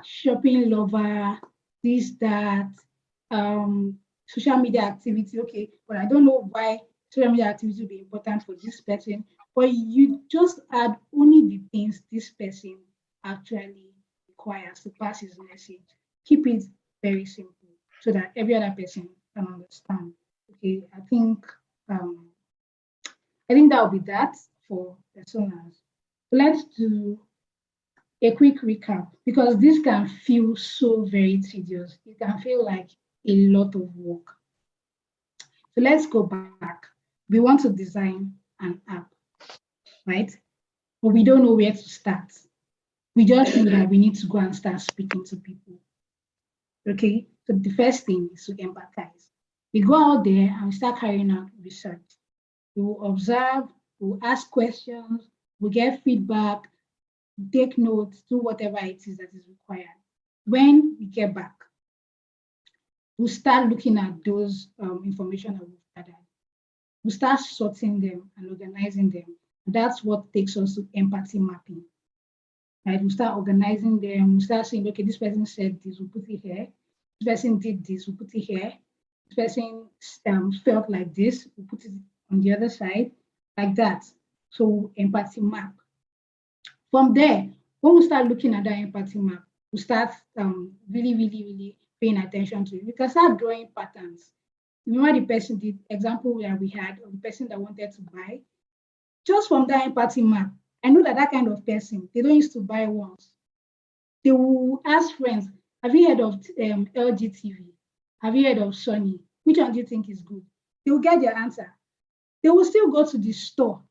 Shopping lover, this, that, social media activity. Okay, but I don't know why social media activity will be important for this person, but you just add only the things this person actually requires to pass his message. Keep it very simple so that every other person can understand. Okay, um, I think that will be that for personas. Let's do a quick recap because this can feel so very tedious. It can feel like a lot of work. So let's go back. We want to design an app, right? But we don't know where to start. We just know that we need to go and start speaking to people. Okay, so the first thing is to empathize. We go out there and we start carrying out research. We will observe, we will ask questions, we get feedback, take notes, do whatever it is that is required. When we get back, we'll start looking at those information that we've gathered. We'll start sorting them and organizing them. That's what takes us to empathy mapping. Right? We'll start organizing them. We'll start saying, okay, this person said this, we'll put it here. This person did this, we'll put it here. This person felt like this, we'll put it on the other side, like that. So empathy map. From there, when we start looking at that empathy map, we start really paying attention to it. We can start drawing patterns. Remember the example that we had of the person that wanted to buy? Just from that empathy map, I know that kind of person, they don't used to buy once. They will ask friends, have you heard of LG TV? Have you heard of Sony? Which one do you think is good? They will get their answer. They will still go to the store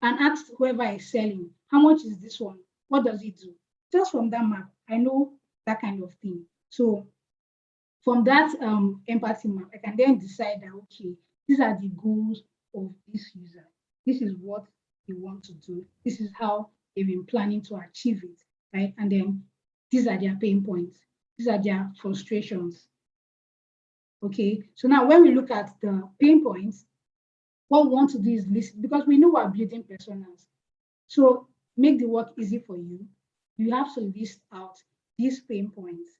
and ask whoever is selling, how much is this one? What does it do? Just from that map, I know that kind of thing. So from that empathy map, I can then decide that, okay, these are the goals of this user. This is what they want to do. This is how they've been planning to achieve it, right? And then these are their pain points. These are their frustrations. Okay, so now when we look at the pain points, what we want to do is listen, because we know we're building personas. So make the work easy for you. You have to list out these pain points.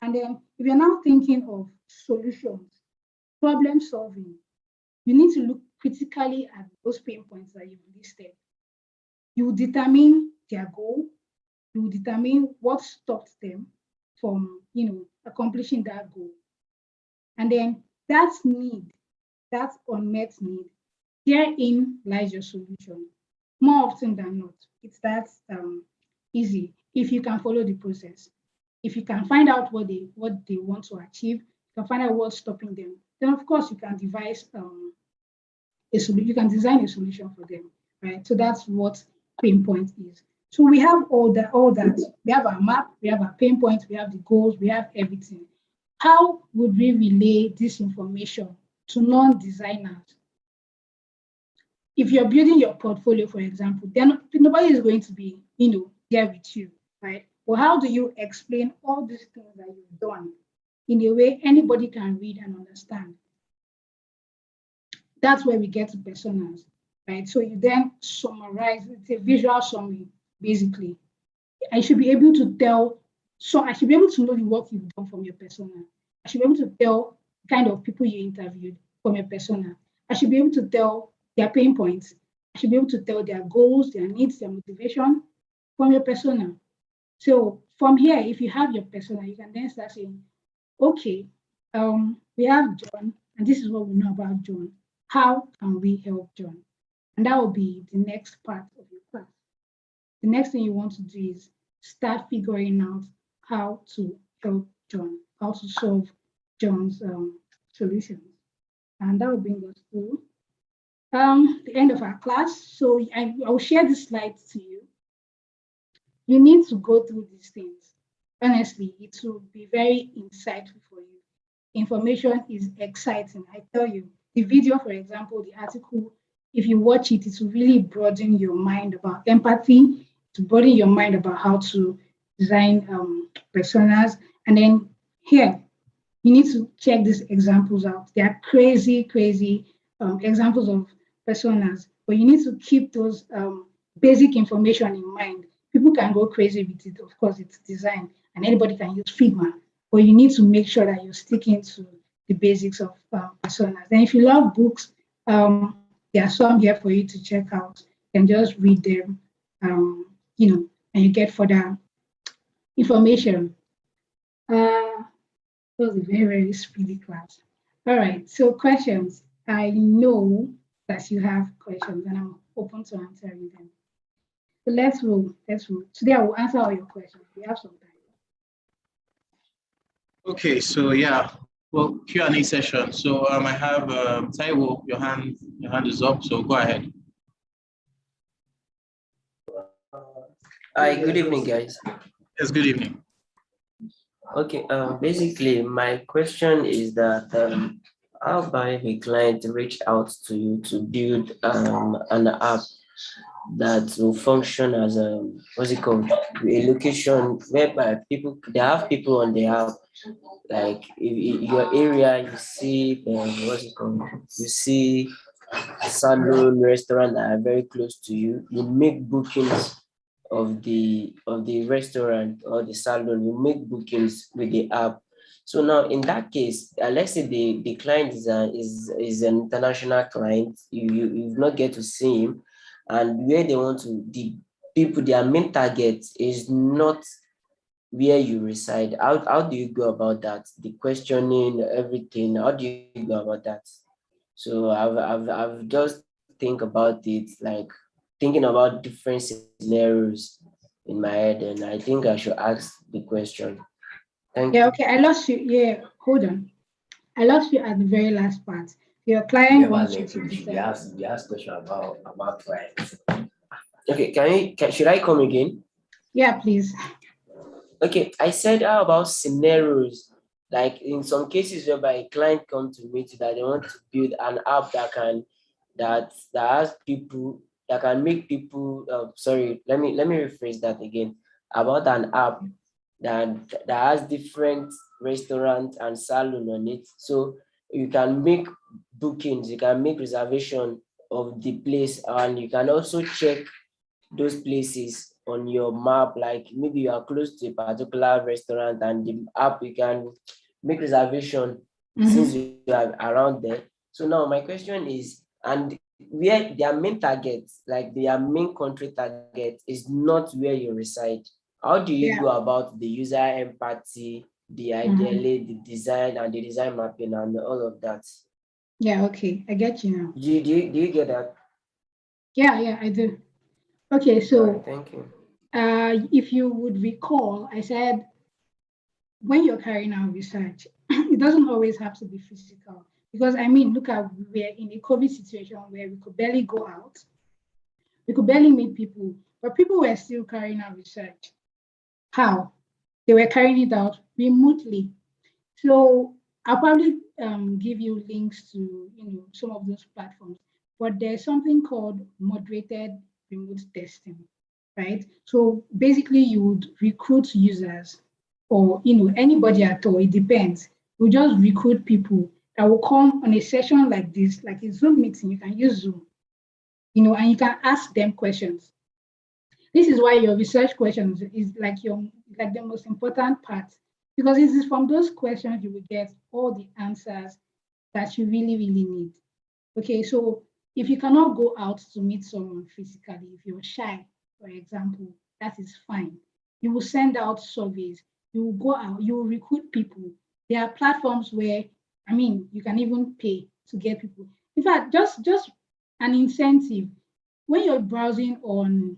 And then if you're now thinking of solutions, problem solving, you need to look critically at those pain points that you've listed. You will determine their goal. You will determine what stopped them from, accomplishing that goal. And then that need, that unmet need, therein lies your solution. More often than not, it's that easy if you can follow the process. If you can find out what they want to achieve, you can find out what's stopping them. Then of course you can devise a solution. You can design a solution for them, right? So that's what pain point is. So we have all that. We have our map, we have our pain points, we have the goals, we have everything. How would we relay this information to non-designers? If you're building your portfolio, for example, then nobody is going to be, there with you, right? But how do you explain all these things that you've done in a way anybody can read and understand? That's where we get to personas, right? So you then summarize, it's a visual summary, basically. I should be able to tell, so I should be able to know the work you've done from your persona. I should be able to tell the kind of people you interviewed from your persona. I should be able to tell their pain points. I should be able to tell their goals, their needs, their motivation from your persona. So from here, if you have your persona, you can then start saying, okay, we have John, and this is what we know about John. How can we help John? And that will be the next part of your class. The next thing you want to do is start figuring out how to help John, how to solve John's solutions. And that will bring us to the end of our class. So I will share this slide to you. You need to go through these things. Honestly, it will be very insightful for you. Information is exciting. I tell you, the video, for example, the article, if you watch it, it will really broaden your mind about empathy, to broaden your mind about how to design personas. And then here, you need to check these examples out. They are crazy, crazy examples of personas, but you need to keep those basic information in mind. People can go crazy with it. Of course, it's design, and anybody can use Figma, but you need to make sure that you're sticking to the basics of personas. And if you love books, there are some here for you to check out. You can just read them, and you get further information. It was a very, very speedy class. All right, so questions. I know that you have questions and I'm open to answering them. So let's roll. Today I will answer all your questions. We have some time. Okay, so yeah, well, Q&A session. So I have Taiwo, your hand is up, so go ahead. Hi, good evening, guys. Yes, good evening. Okay, basically, my question is that how by a client reach out to you to build an app that will function as a what's it called, a location whereby people they have people on the app, like your area you see what's it called, you see salon restaurant that are very close to you, you make bookings of the restaurant or the salon, you make bookings with the app. So now in that case, let's say the client is an international client, you not get to see him, and where they want to, the people, their main target is not where you reside. How do you go about that? The questioning, everything, how do you go about that? So I've just think about it, like thinking about different scenarios in my head, and I think I should ask the question. Thank Yeah, you. okay, I lost you. Yeah, hold on. I lost you at the very last part. Your client wants you to decide. You asked question about clients. Okay, should I come again? Yeah, please. Okay, I said how about scenarios, like in some cases whereby a client come to me that they want to build an app that has people that can make people sorry, let me rephrase that again, about an app that has different restaurants and salon on it. So you can make bookings, you can make reservation of the place, and you can also check those places on your map, like maybe you are close to a particular restaurant and the app you can make reservation since you are around there. So now my question is, and where their main target, like their main country target is not where you reside, how do you Yeah. go about the user empathy, the ideally, the design and the design mapping and all of that? Yeah, okay, I get you now. Do you get that? Yeah, I do. Okay, All so right, thank you. if you would recall, I said when you're carrying out research, it doesn't always have to be physical. Because I mean, look at, we're in a COVID situation where we could barely go out, we could barely meet people, but people were still carrying out research. How? They were carrying it out remotely. So I'll probably give you links to some of those platforms. But there's something called moderated remote testing, right? So basically, you would recruit users, or anybody at all. It depends. You just recruit people that will come on a session like this, like a Zoom meeting. You can use Zoom. and you can ask them questions. This is why your research questions is like the most important part, because it is from those questions you will get all the answers that you really, really need. Okay, so if you cannot go out to meet someone physically, if you're shy, for example, that is fine. You will send out surveys, you will go out, you will recruit people. There are platforms where, you can even pay to get people. In fact, just an incentive. When you're browsing on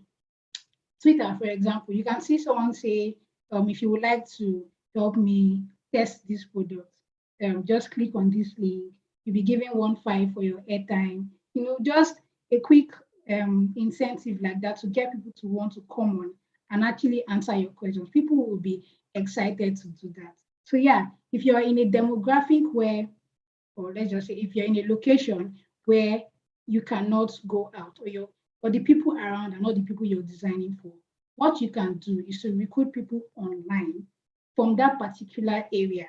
Twitter, for example, you can see someone say, if you would like to help me test this product, just click on this link. You'll be given 1.5 for your airtime. Just a quick incentive like that to get people to want to come on and actually answer your questions. People will be excited to do that. So yeah, if you're in a demographic where, or let's just say if you're in a location where you cannot go out, or the people around are not the people you're designing for, what you can do is to recruit people online from that particular area,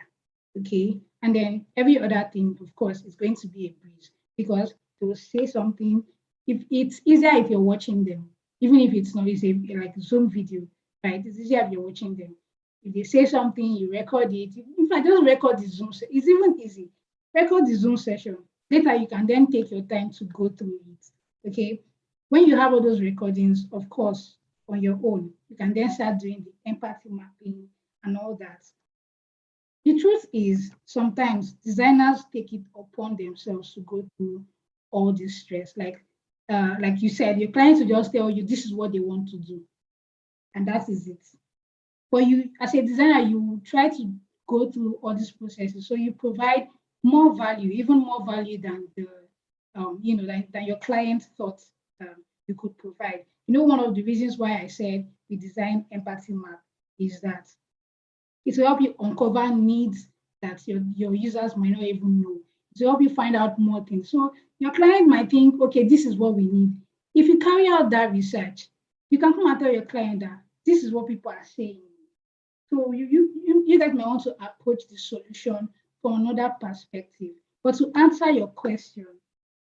okay? And then every other thing, of course, is going to be a breeze, because they will say something. If it's easier if you're watching them, even if it's not, it's like Zoom video, right? It's easier if you're watching them. If they say something, you record it. In fact, just record the Zoom. It's even easy. Record the Zoom session. Later, you can then take your time to go through it, okay? When you have all those recordings, of course, on your own, you can then start doing the empathy mapping and all that. The truth is, sometimes designers take it upon themselves to go through all this stress. Like you said, your clients will just tell you this is what they want to do, and that is it. But you, as a designer, you try to go through all these processes, so you provide more value, even more value than than your client thought you could provide. One of the reasons why I said we design empathy map is that it will help you uncover needs that your users might not even know. It will help you find out more things. So your client might think, okay, this is what we need. If you carry out that research, you can come and tell your client that this is what people are saying. So you guys may want to approach the solution from another perspective. But to answer your question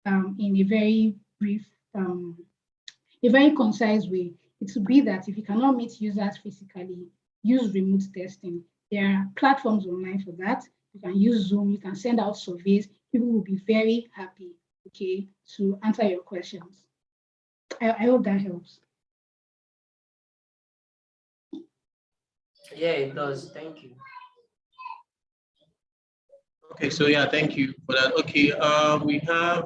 in a very brief, a very concise way, it would be that if you cannot meet users physically, use remote testing. There are platforms online for that. You can use Zoom, you can send out surveys. People will be very happy, okay, to answer your questions. I hope that helps. Yeah, it does. Thank you. Okay, so yeah, thank you for that. Okay, we have,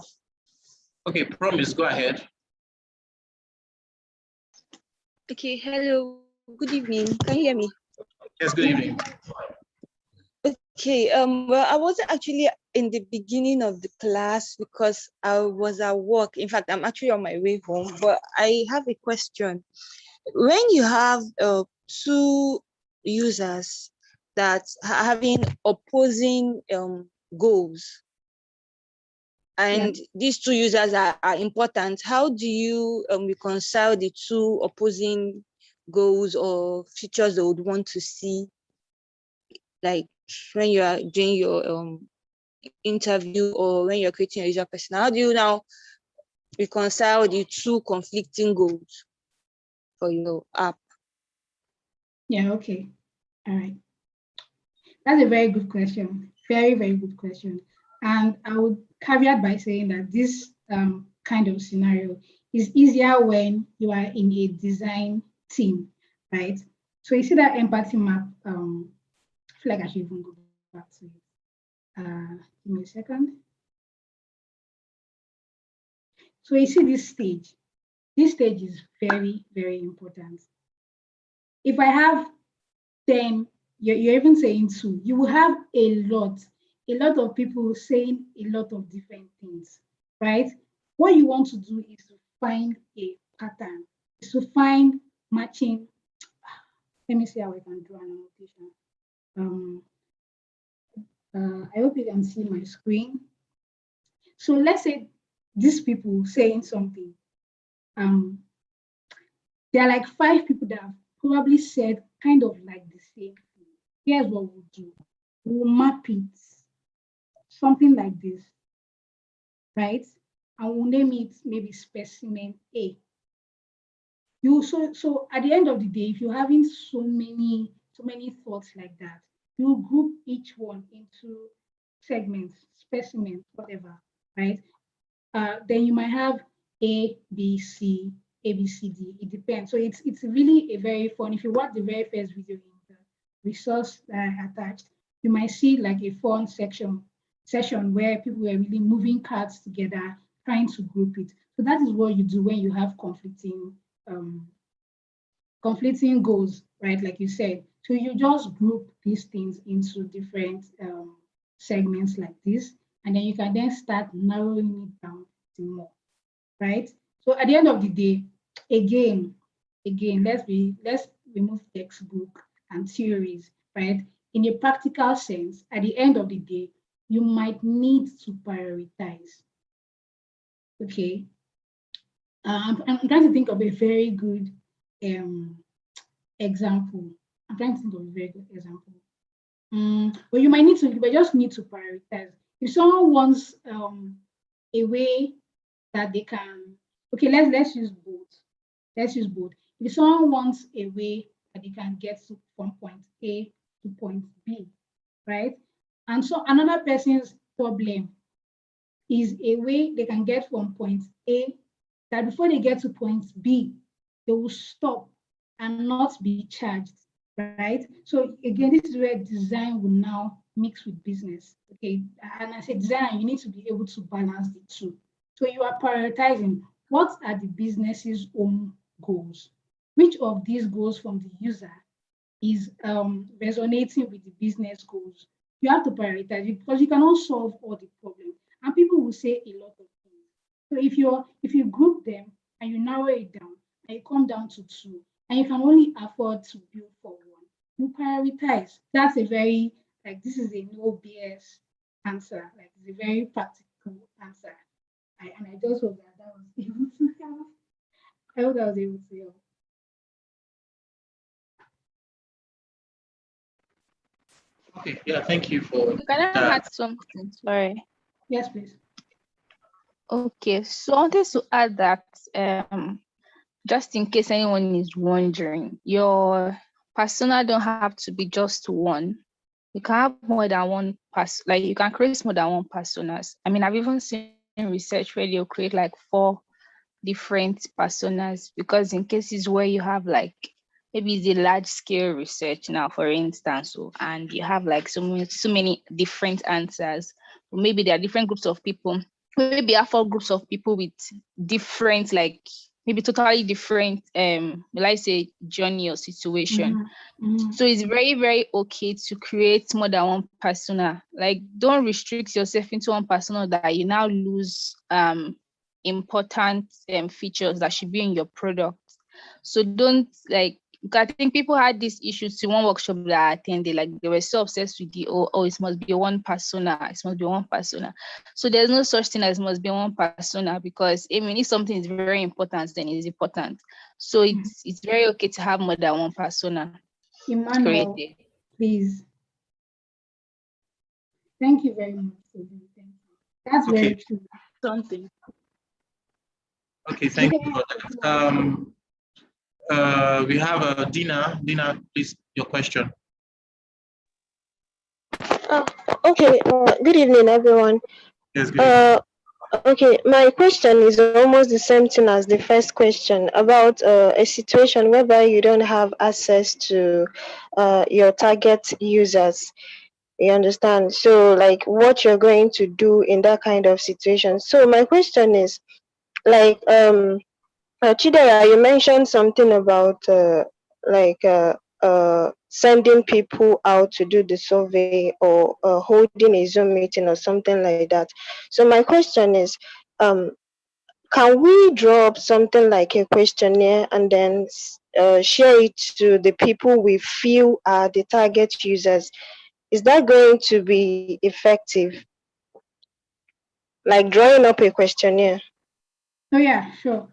okay, Promise, go ahead. Okay, hello, good evening. Can you hear me? Yes, good evening. Okay, well, I wasn't actually in the beginning of the class because I was at work. In fact, I'm actually on my way home, but I have a question. When you have two users that are having opposing goals, and these two users are important, how do you reconcile the two opposing goals or features they would want to see, like when you are doing your interview or when you're creating a user persona? How do you now reconcile the two conflicting goals for your app? Yeah, okay. All right. That's a very good question. Very, very good question. And I would caveat by saying that this kind of scenario is easier when you are in a design team, right? So you see that empathy map. I feel like I should even go back to it. Give me a second. So you see this stage. This stage is very, very important. If I have 10, you're even saying 2, you will have a lot of people saying a lot of different things, right? What you want to do is to find a pattern, is to find matching. Let me see how I can draw an annotation. I hope you can see my screen. So let's say these people saying something. There are like 5 people that have probably said kind of like the same thing. Here's what we'll do. We'll map it, something like this, right? and we'll name it maybe specimen A. So at the end of the day, if you're having so many thoughts like that, you group each one into segments, specimens, whatever, right? Then you might have A, B, C, A, B, C, D. It depends. So it's really a very fun. If you watch the very first video in the resource attached, you might see like a fun session where people were really moving cards together, trying to group it. So that is what you do when you have um, conflicting goals, right? Like you said. So you just group these things into different segments like this, and then you can then start narrowing it down to more, right? So at the end of the day, again, let's remove textbook and theories, right? In a practical sense, at the end of the day, you might need to prioritize. Okay. I'm trying to think of a very good example. I'm trying to think of a very good example. But you just need to prioritize. If someone wants a way that they can, okay, let's use both. Let's use both. If someone wants a way that they can get from point A to point B, right? And so another person's problem is a way they can get from point A, that before they get to point B, they will stop and not be charged, right? So again, this is where design will now mix with business, okay? And as a designer, you need to be able to balance the two. So you are prioritizing what are the business's own goals. Which of these goals from the user is resonating with the business goals? You have to prioritize it because you cannot solve all the problems, and people will say a lot of things. So if you group them and you narrow it down and you come down to two, and you can only afford to build for one, you prioritize. That's a very this is a no BS answer. Like it's a very practical answer. And I just hope that was able to help. I hope that was able to help. Okay, yeah, thank you for Can I that. add something? Sorry. Yes, please. Okay, so I wanted to add that just in case anyone is wondering, your persona don't have to be just one. You can have more than one like you can create more than one personas. I mean, I've even seen research where they'll create like 4 different personas, because in cases where you have like maybe it's a large scale research now, for instance, and you have like so many different answers, or maybe there are different groups of people, maybe you have 4 groups of people with different, like maybe totally different will I say journey or situation. So it's very, very okay to create more than one persona. Like don't restrict yourself into one persona that you now lose important features that should be in your product. So don't like, I think people had these issues to one workshop that I attended, like they were so obsessed with the it must be one persona, it must be one persona. So there's no such thing as must be one persona, because I mean if something is very important, then it's important. So it's very okay to have more than one persona Emmanuel, created. please. Thank you very much. Thank you. That's very true. Something. Okay, thank you for that. We have Dina. Dina, please, your question. Okay, good evening, everyone. Yes, good evening. Okay, my question is almost the same thing as the first question about a situation whereby you don't have access to your target users. You understand? So, like, what you're going to do in that kind of situation. So, my question is, like, Chidera, you mentioned something about like sending people out to do the survey, or holding a Zoom meeting or something like that. So my question is, can we draw up something like a questionnaire and then share it to the people we feel are the target users? Is that going to be effective? Like drawing up a questionnaire? Oh yeah, sure.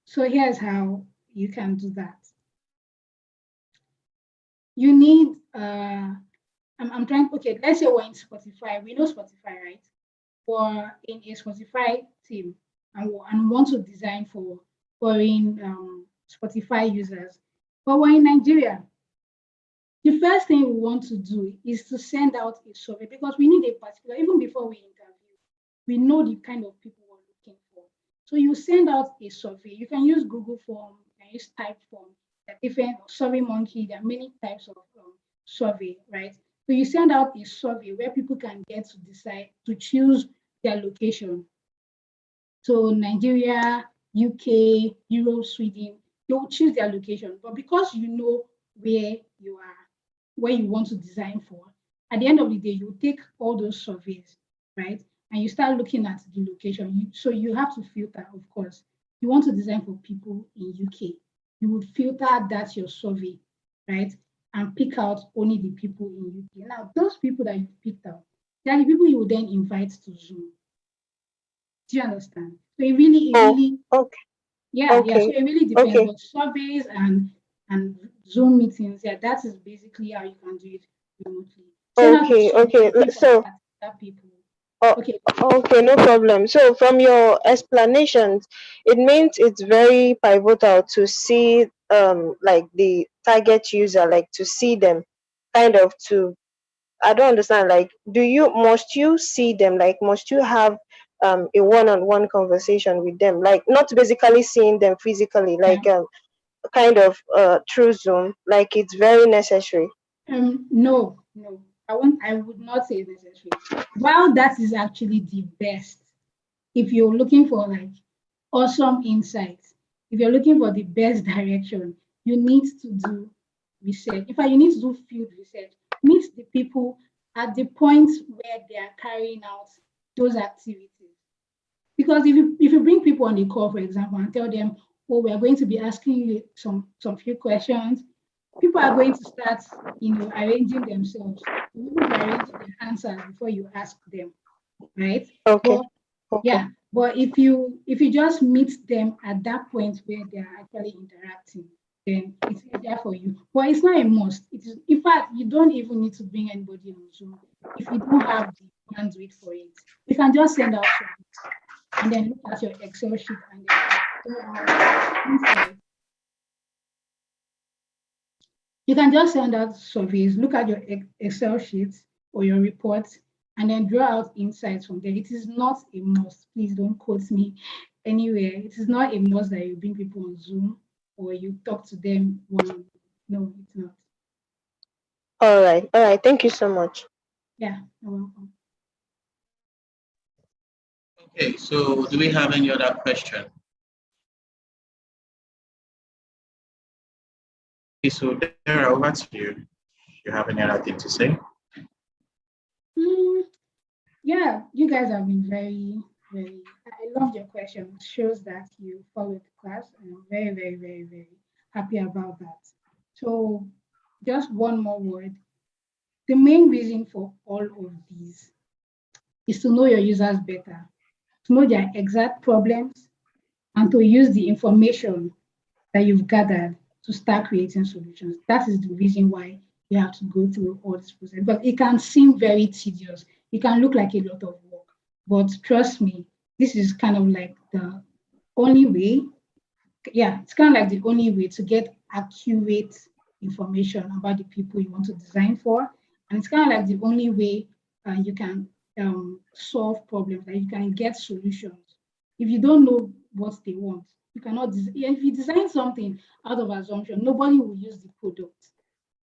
So here's how you can do that. You need I'm trying, okay, let's say we're in Spotify. We know Spotify, right? in a Spotify team and want to design for foreign Spotify users. But we're in Nigeria. The first thing we want to do is to send out a survey because we need a particular, even before we interview, we know the kind of people we're looking for. So you send out a survey. You can use Google Form, you can use Typeform, there are different Survey Monkey, there are many types of survey, right? So you send out a survey where people can get to decide to choose their location. So Nigeria, UK, Europe, Sweden, they will choose their location. But because you know where you are, where you want to design for, at the end of the day, you take all those surveys, right? And you start looking at the location. So you have to filter, of course. You want to design for people in UK. You would filter that your survey, right? And pick out only the people in UK. Now, those people that you picked out, they are the people you will then invite to Zoom. Do you understand? So it really, Okay. yeah. So Okay. it really depends. Okay. But surveys and Zoom meetings, yeah, that is basically how you can do it remotely. Send out a Okay. survey Okay. looking for So, particular people. oh, Okay. okay, no problem. So, from your explanations, it means it's very pivotal to see like the target user, like to see them, kind of to. I don't understand. Like, must you see them? Like, must you have a one-on-one conversation with them? Like, not basically seeing them physically, Yeah. like kind of through Zoom. Like, it's very necessary. No. I would not say necessary. While that is actually the best, if you're looking for like awesome insights, if you're looking for the best direction, you need to do research. In fact, you need to do field research. Meet the people at the point where they are carrying out those activities. Because if you bring people on the call, for example, and tell them, oh, we are going to be asking you some few questions, people are going to start, arranging themselves. You need to arrange their answers before you ask them, right? Okay. But Okay. yeah, but if you just meet them at that point where they are actually interacting, then it's easier for you. But it's not a must. It is, in fact, you don't even need to bring anybody on Zoom if you don't have the bandwidth for it. You can just send out surveys and then look at your Excel sheet and then draw out insights. You can just send out surveys, look at your Excel sheets or your reports, and then draw out insights from there. It is not a must. Please don't quote me anywhere. It is not a must that you bring people on Zoom or you talk to them one. No, it's not. All right. All right. Thank you so much. Yeah, you're welcome. Okay, so do we have any other question? Okay, so there, over to you. Do you have any other thing to say? Mm, yeah, you guys have been very. I love your question. It shows that you followed the class, and I'm very happy about that. So, just one more word. The main reason for all of these is to know your users better, to know their exact problems, and to use the information that you've gathered to start creating solutions. That is the reason why you have to go through all this process. But it can seem very tedious. It can look like a lot of work. But trust me, this is kind of like the only way. Yeah, it's kind of like the only way to get accurate information about the people you want to design for. And it's kind of like the only way you can solve problems, that you can get solutions. If you don't know what they want, you cannot. If you design something out of assumption, nobody will use the product,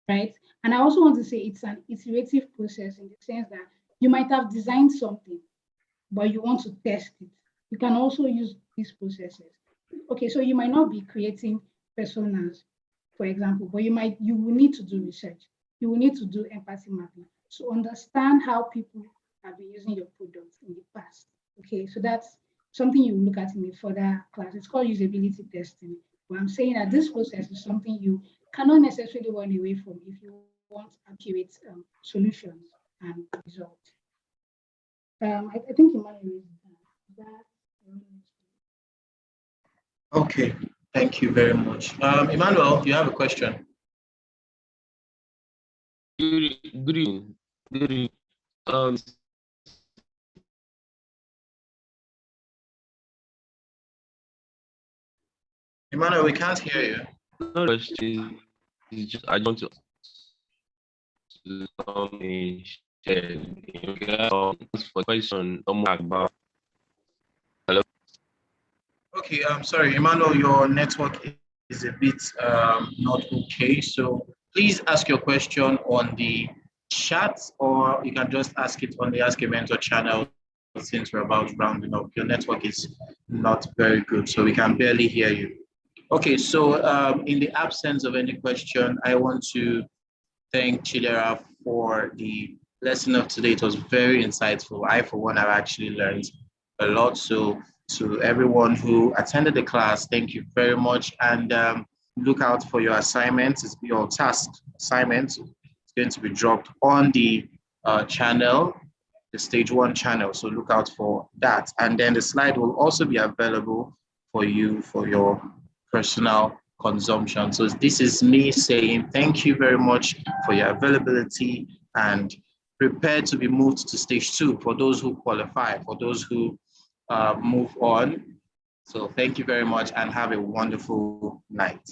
right? And I also want to say it's an iterative process in the sense that you might have designed something, but you want to test it. You can also use these processes. Okay, so you might not be creating personas, for example, but you will need to do research. You will need to do empathy mapping to understand how people have been using your products in the past. Okay, so that's something you will look at in a further class. It's called usability testing. But I'm saying that this process is something you cannot necessarily run away from if you want accurate solutions and results. I think Emmanuel is that. Okay, thank you very much. Emmanuel, you have a question? Good evening. Good evening. Um, Emmanuel, we can't hear you. No question. It's just I want to share. For question about. Hello. Okay, I'm sorry, Emmanuel, your network is a bit not okay. So please ask your question on the chat, or you can just ask it on the Ask a Mentor channel since we're about rounding up. Your network is not very good, so we can barely hear you. Okay, so in the absence of any question, I want to thank Chidera for the lesson of today. It was very insightful. I, for one, have actually learned a lot. So to everyone who attended the class, thank you very much. And look out for your assignments. It's your task assignment. It's going to be dropped on the channel, the stage 1 channel. So look out for that. And then the slide will also be available for you for your personal consumption. So this is me saying thank you very much for your availability and prepare to be moved to stage 2 for those who qualify, for those who move on. So thank you very much and have a wonderful night.